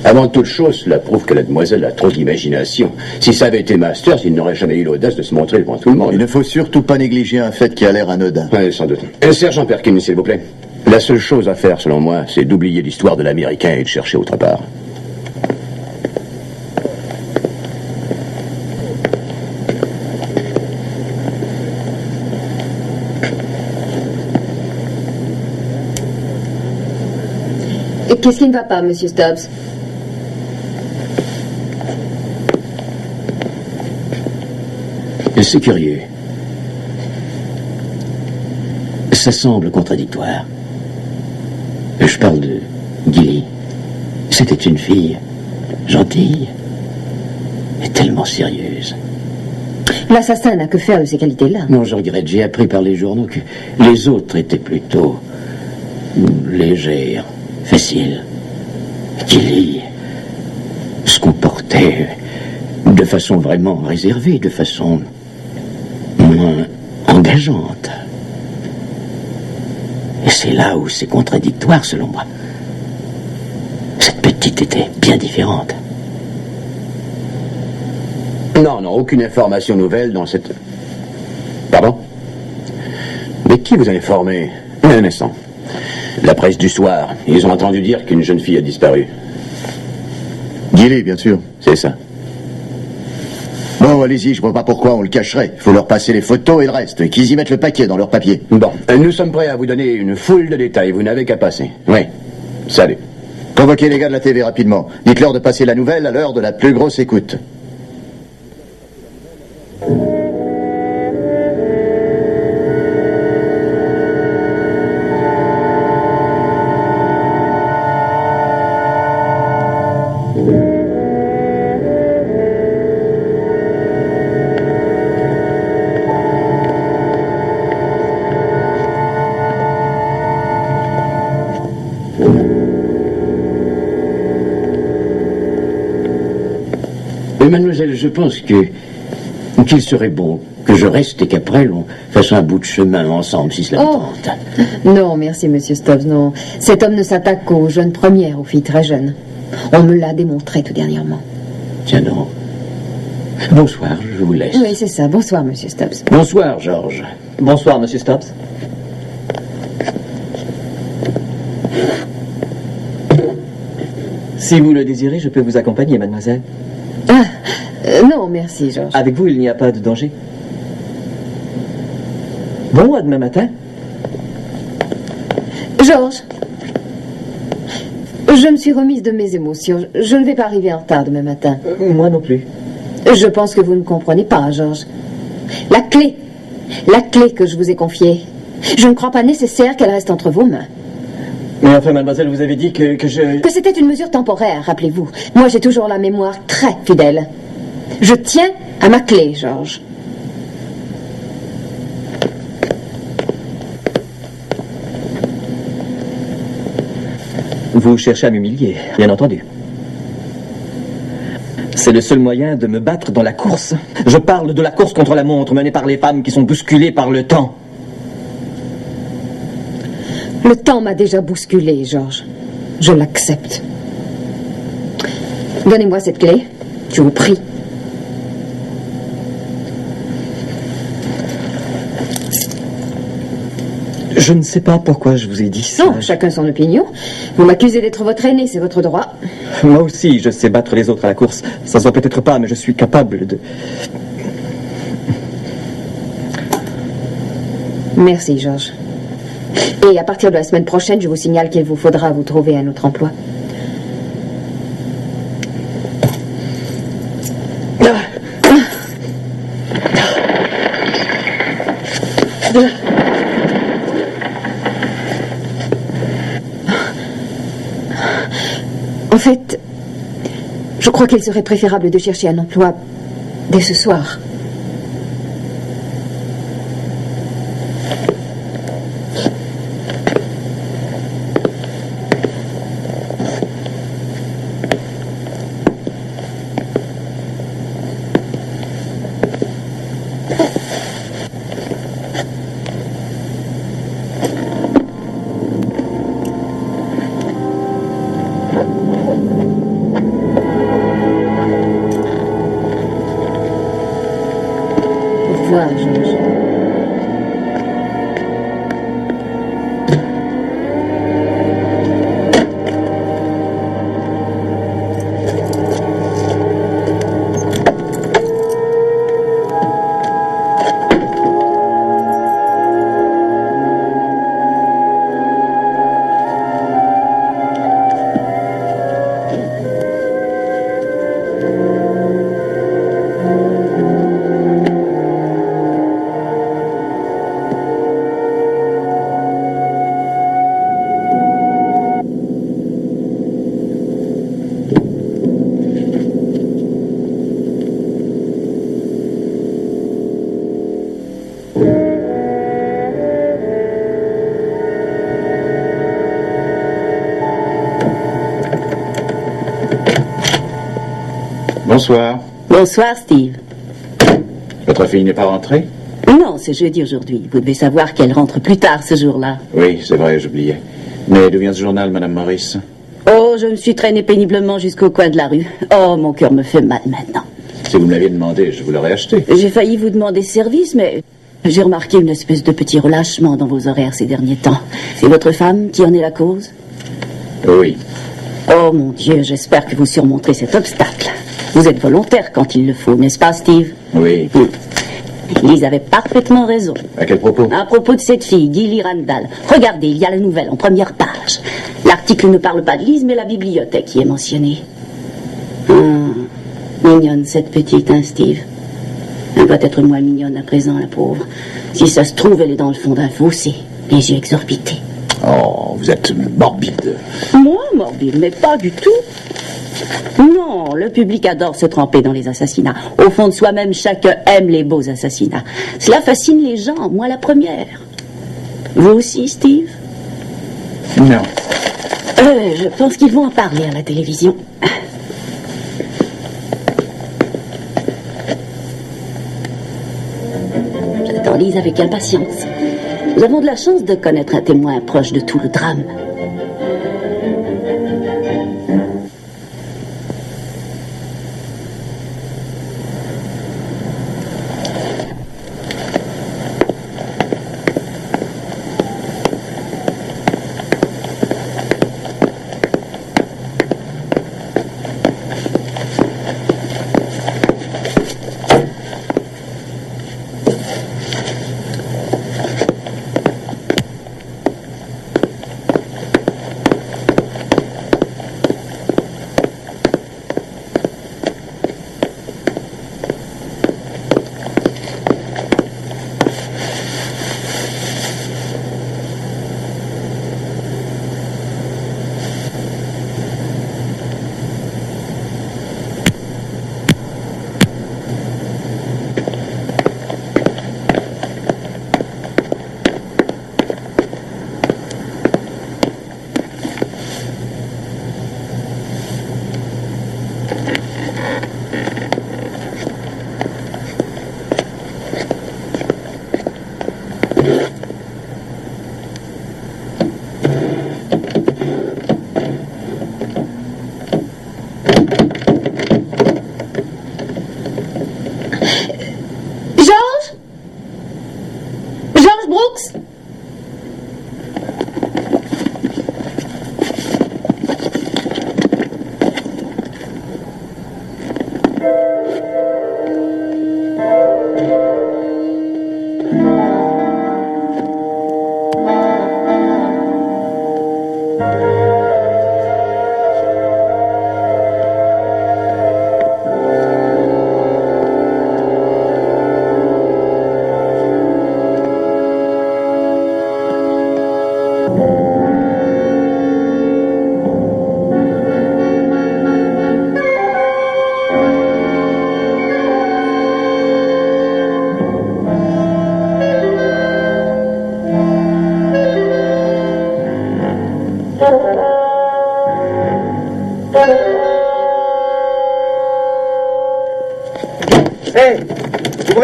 Avant toute chose, cela prouve que la demoiselle a trop d'imagination. Si ça avait été Masters, il n'aurait jamais eu l'audace de se montrer devant tout le monde. Il ne faut surtout pas négliger un fait qui a l'air anodin. Oui, sans doute. Sergent Perkins, s'il vous plaît. La seule chose à faire, selon moi, c'est d'oublier l'histoire de l'Américain et de chercher autre part. Et qu'est-ce qui ne va pas, monsieur Stubbs? C'est curieux. Ça semble contradictoire. Je parle de Gilly. C'était une fille gentille et tellement sérieuse. L'assassin n'a que faire de ces qualités-là. Non, je regrette. J'ai appris par les journaux que les autres étaient plutôt légères, faciles. Gilly se comportait de façon vraiment réservée, de façon moins engageante. Et c'est là où c'est contradictoire, selon moi. Cette petite était bien différente. Non, aucune information nouvelle dans cette... Pardon? Mais qui vous a informé? Un instant. La presse du soir. Ils ont entendu dire qu'une jeune fille a disparu. Gilly, bien sûr. C'est ça. Bon, allez-y, je vois pas pourquoi on le cacherait. Il faut leur passer les photos et le reste, et qu'ils y mettent le paquet dans leur papier. Bon, nous sommes prêts à vous donner une foule de détails. Vous n'avez qu'à passer. Oui. Salut. Convoquez les gars de la TV rapidement. Dites-leur de passer la nouvelle à l'heure de la plus grosse écoute. Mademoiselle, je pense qu'il serait bon que je reste et qu'après l'on fasse un bout de chemin ensemble, si cela vous tente. Non, merci, monsieur Stubbs, non. Cet homme ne s'attaque qu'aux jeunes premières, aux filles très jeunes. On me l'a démontré tout dernièrement. Tiens donc. Bonsoir, je vous laisse. Oui, c'est ça. Bonsoir, monsieur Stubbs. Bonsoir, Georges. Bonsoir, monsieur Stubbs. Si vous le désirez, je peux vous accompagner, mademoiselle. Non, merci, Georges. Avec vous, il n'y a pas de danger. Bon, à demain matin. Georges, je me suis remise de mes émotions. Je ne vais pas arriver en retard demain matin. Moi non plus. Je pense que vous ne comprenez pas, Georges. La clé que je vous ai confiée, je ne crois pas nécessaire qu'elle reste entre vos mains. Mais enfin, mademoiselle, vous avez dit que Que c'était une mesure temporaire, rappelez-vous. Moi, j'ai toujours la mémoire très fidèle. Je tiens à ma clé, Georges. Vous cherchez à m'humilier, bien entendu. C'est le seul moyen de me battre dans la course. Je parle de la course contre la montre menée par les femmes qui sont bousculées par le temps. Le temps m'a déjà bousculé, Georges. Je l'accepte. Donnez-moi cette clé, je vous prie. Je ne sais pas pourquoi je vous ai dit ça. Non, chacun son opinion. Vous m'accusez d'être votre aîné, c'est votre droit. Moi aussi, je sais battre les autres à la course. Ça se voit peut-être pas, mais je suis capable de... Merci, Georges. Et à partir de la semaine prochaine, je vous signale qu'il vous faudra vous trouver un autre emploi. En fait, je crois qu'il serait préférable de chercher un emploi dès ce soir. Au revoir, Georges. Bonsoir. Bonsoir, Steve. Votre fille n'est pas rentrée? Non, c'est jeudi aujourd'hui. Vous devez savoir qu'elle rentre plus tard ce jour-là. Oui, c'est vrai, j'oubliais. Mais d'où vient ce journal, Madame Morris? Oh, je me suis traînée péniblement jusqu'au coin de la rue. Oh, mon cœur me fait mal maintenant. Si vous me l'aviez demandé, je vous l'aurais acheté. J'ai failli vous demander service, mais j'ai remarqué une espèce de petit relâchement dans vos horaires ces derniers temps. C'est votre femme qui en est la cause? Oui. Oh, mon Dieu, j'espère que vous surmonterez cet obstacle. Vous êtes volontaire quand il le faut, n'est-ce pas, Steve? Oui. Ils avaient parfaitement raison. À quel propos? À propos de cette fille, Gilly Randall. Regardez, il y a la nouvelle en première page. L'article ne parle pas de Lise, mais la bibliothèque qui est mentionnée. Mignonne, cette petite, hein, Steve? Elle doit être moins mignonne à présent, la pauvre. Si ça se trouve, elle est dans le fond d'un fossé, les yeux exorbités. Oh, vous êtes morbide. Moi, morbide, mais pas du tout. Non, le public adore se tremper dans les assassinats. Au fond de soi-même, chacun aime les beaux assassinats. Cela fascine les gens, moi la première. Vous aussi, Steve? Non. Je pense qu'ils vont en parler à la télévision. J'attends Lise avec impatience. Nous avons de la chance de connaître un témoin proche de tout le drame.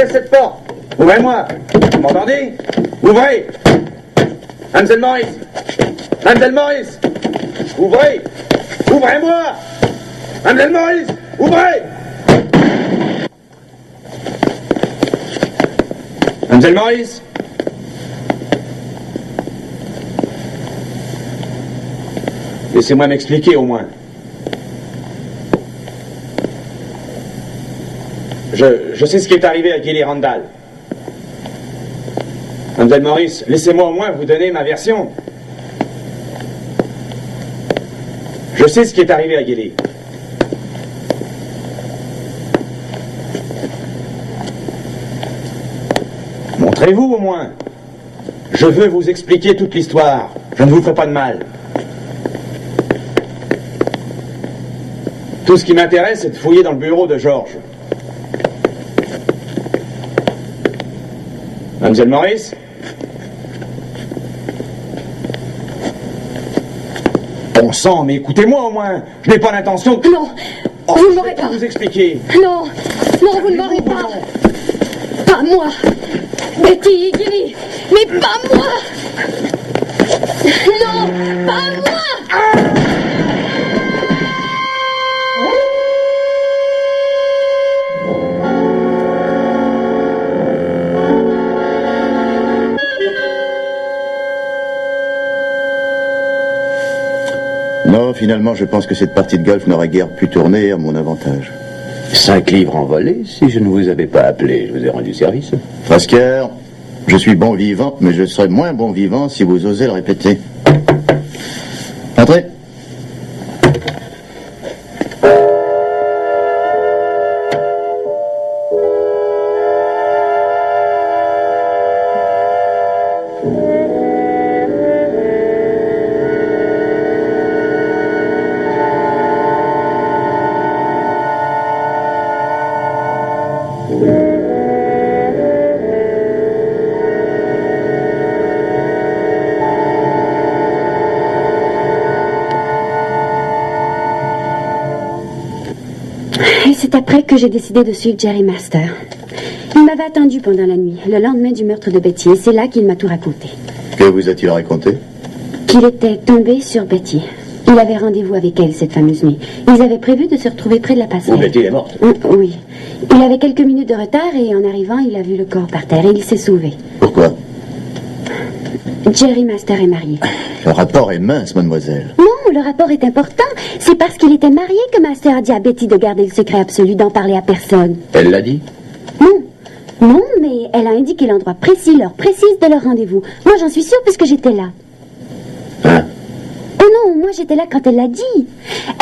Ouvrez cette porte. Ouvrez-moi. Vous m'entendez? Ouvrez. Mademoiselle Maurice. Mademoiselle Maurice. Ouvrez. Ouvrez-moi. Mademoiselle Maurice. Ouvrez. Mademoiselle Maurice. Laissez-moi m'expliquer au moins. Je sais ce qui est arrivé à Gilly Randall. Mademoiselle Maurice, laissez-moi au moins vous donner ma version. Je sais ce qui est arrivé à Gilly. Montrez-vous au moins. Je veux vous expliquer toute l'histoire. Je ne vous ferai pas de mal. Tout ce qui m'intéresse, c'est de fouiller dans le bureau de Georges. Mademoiselle Maurice? Bon sang, mais écoutez-moi au moins. Je n'ai pas l'intention que... Non, vous ne m'aurez pas. Vous expliquer. Non, non, vous ne m'aurez pas. Pas moi. Betty, Gilly, mais pas moi. Non, pas moi. Non, finalement, je pense que cette partie de golf n'aurait guère pu tourner à mon avantage. 5 livres envolés, si je ne vous avais pas appelé, je vous ai rendu service. Trasker, je suis bon vivant, mais je serai moins bon vivant si vous osez le répéter. Entrez. Et c'est après que j'ai décidé de suivre Jerry Master. Il m'avait attendu pendant la nuit, le lendemain du meurtre de Betty, et c'est là qu'il m'a tout raconté. Que vous a-t-il raconté? Qu'il était tombé sur Betty. Il avait rendez-vous avec elle cette fameuse nuit. Ils avaient prévu de se retrouver près de la passerelle. Oh, Betty est morte. Oui. Il avait quelques minutes de retard et en arrivant, il a vu le corps par terre et il s'est sauvé. Pourquoi? Jerry Master est marié. Le rapport est mince, mademoiselle. Non, le rapport est important. C'est parce qu'il était marié que Master a dit à Betty de garder le secret absolu, d'en parler à personne. Elle l'a dit? Non. Non, mais elle a indiqué l'endroit précis, l'heure précise de leur rendez-vous. Moi, j'en suis sûre puisque j'étais là. Hein? Oh non, moi j'étais là quand elle l'a dit.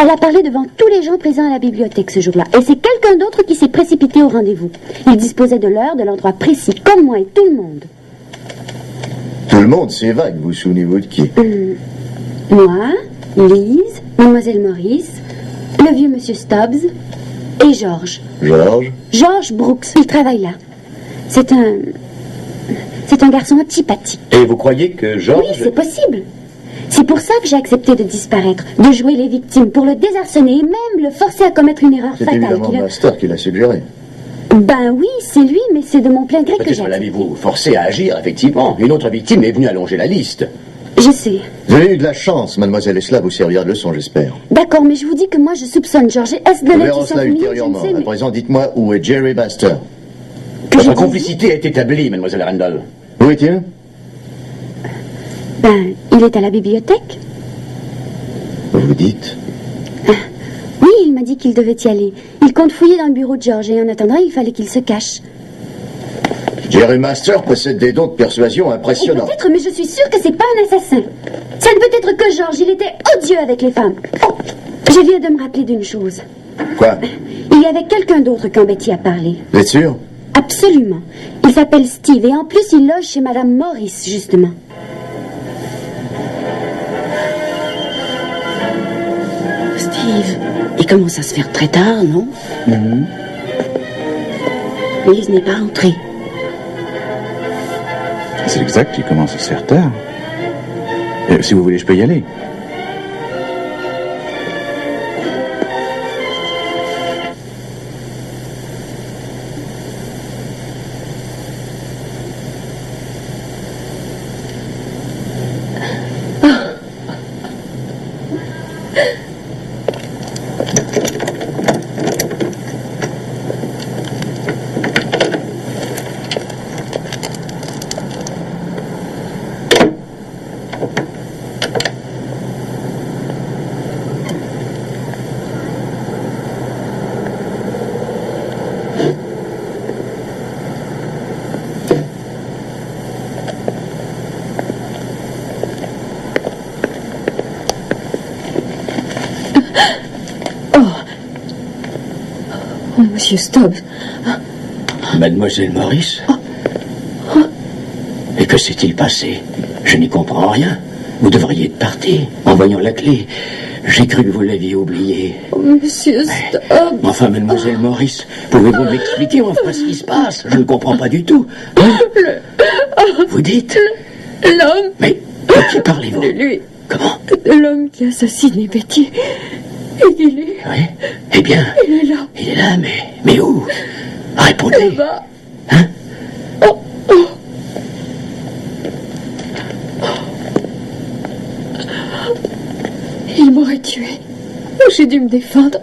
Elle a parlé devant tous les gens présents à la bibliothèque ce jour-là. Et c'est quelqu'un d'autre qui s'est précipité au rendez-vous. Il disposait de l'heure, de l'endroit précis, comme moi et tout le monde. Tout le monde, c'est vague. Vous souvenez-vous de qui? Moi, Lise, Mademoiselle Maurice, le vieux monsieur Stubbs et Georges. Georges? Georges Brooks. Il travaille là. C'est un garçon antipathique. Et vous croyez que Georges... Oui, c'est possible. C'est pour ça que j'ai accepté de disparaître, de jouer les victimes, pour le désarçonner et même le forcer à commettre une erreur C'est fatale. évidemment Master qui l'a suggéré. Ben oui, c'est lui, mais c'est de mon plein gré que Peut-être j'ai... l'avez-vous forcé à agir, effectivement. Une autre victime est venue allonger la liste. Je sais. Vous avez eu de la chance, mademoiselle, et cela vous servira de leçon, j'espère. D'accord, mais je vous dis que moi je soupçonne Georges. Est-ce de Nous là verrons qu'ils sont cela venus? Je ne ultérieurement. sais, À mais... présent, dites-moi où est Jerry Master. Votre complicité est établie, mademoiselle Randall. Où est-il? Ben, il est à la bibliothèque. Vous dites? Oui, il m'a dit qu'il devait y aller. Il compte fouiller dans le bureau de Georges et en attendant, il fallait qu'il se cache. Jerry Master possède des dons de persuasion impressionnants. Peut-être, mais je suis sûre que c'est pas un assassin. Ça ne peut être que Georges. Il était odieux avec les femmes. Oh, je viens de me rappeler d'une chose. Quoi? Il y avait quelqu'un d'autre quand Betty a parlé. Vous êtes sûr? Absolument. Il s'appelle Steve et en plus il loge chez Madame Maurice, justement. Steve, il commence à se faire très tard, non? Lise n'est pas rentrée. C'est exact, il commence à se faire tard. Si vous voulez, je peux y aller. Oh, monsieur Stubbs. Mademoiselle Maurice? Et que s'est-il passé? Je n'y comprends rien. Vous devriez être parti. En voyant la clé, j'ai cru que vous l'aviez oubliée. Oh, monsieur Stubbs. Enfin, mademoiselle Maurice, pouvez-vous m'expliquer enfin ce qui se passe? Je ne comprends pas du tout. Hein? Vous dites? L'homme. Mais de qui parlez-vous? De lui. Comment? De l'homme qui a assassiné Betty. Et il est... Oui. Eh bien... Il est là. Il est là, mais où? Répondez. Là-bas. Hein? Il m'aurait tué. J'ai dû me défendre.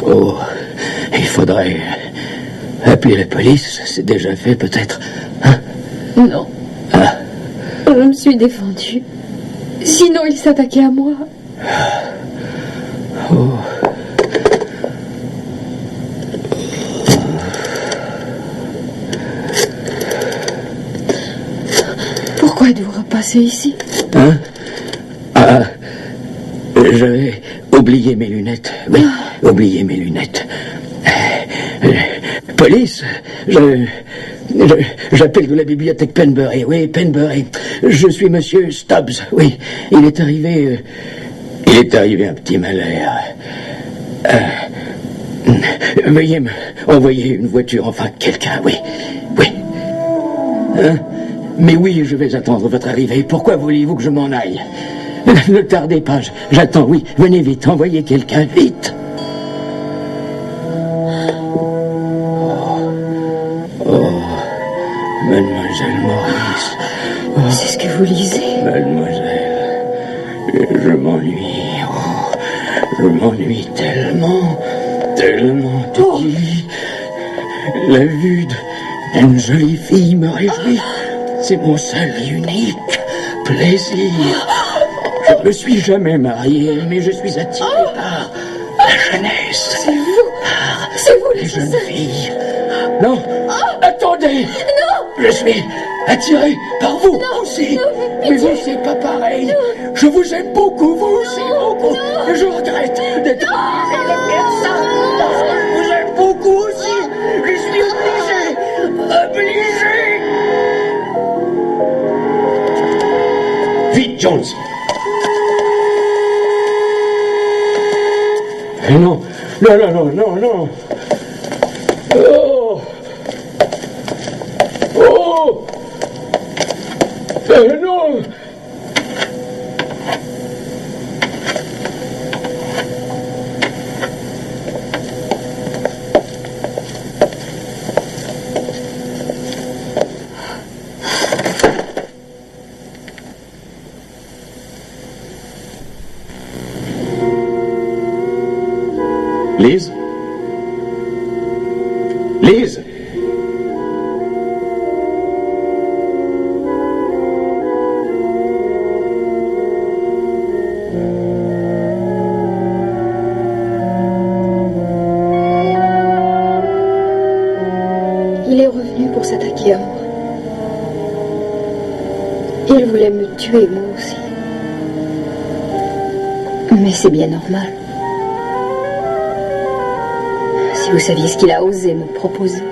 Oh, il faudrait appeler la police. C'est déjà fait, peut-être. Hein? Non. Je me suis défendue. Sinon, il s'attaquait à moi. Oh. Pourquoi êtes-vous repassé ici? Hein? J'avais oublié mes lunettes. Oui, oublié mes lunettes. Police, j'appelle de la bibliothèque Penbury. Oui, Penbury. Je suis monsieur Stubbs. Oui, il est arrivé un petit malheur. Veuillez me envoyer une voiture, enfin quelqu'un, oui. Oui. Hein? Mais oui, je vais attendre votre arrivée. Pourquoi voulez-vous que je m'en aille? Ne tardez pas, j'attends, oui. Venez vite, envoyez quelqu'un, vite. Mademoiselle Maurice. C'est ce que vous lisez? Mademoiselle, je m'ennuie. Je m'ennuie tellement Teddy. La vue d'une jolie fille me réjouit. C'est mon seul et unique plaisir. Je ne me suis jamais marié, mais je suis attiré par la jeunesse. C'est vous. C'est vous les jeunes filles. Non, attendez. Non. Je suis attiré par vous aussi. Mais vous, c'est pas pareil. Non. Je vous aime beaucoup, vous aussi beaucoup. Et je regrette d'être obligé de faire ça. Parce que je vous aime beaucoup aussi. Je suis obligé. Vite, Jones. Non. Oh. Non. Lise? Lise? Il est revenu pour s'attaquer à moi. Il voulait me tuer, moi aussi. Mais c'est bien normal. Si vous saviez ce qu'il a osé me proposer.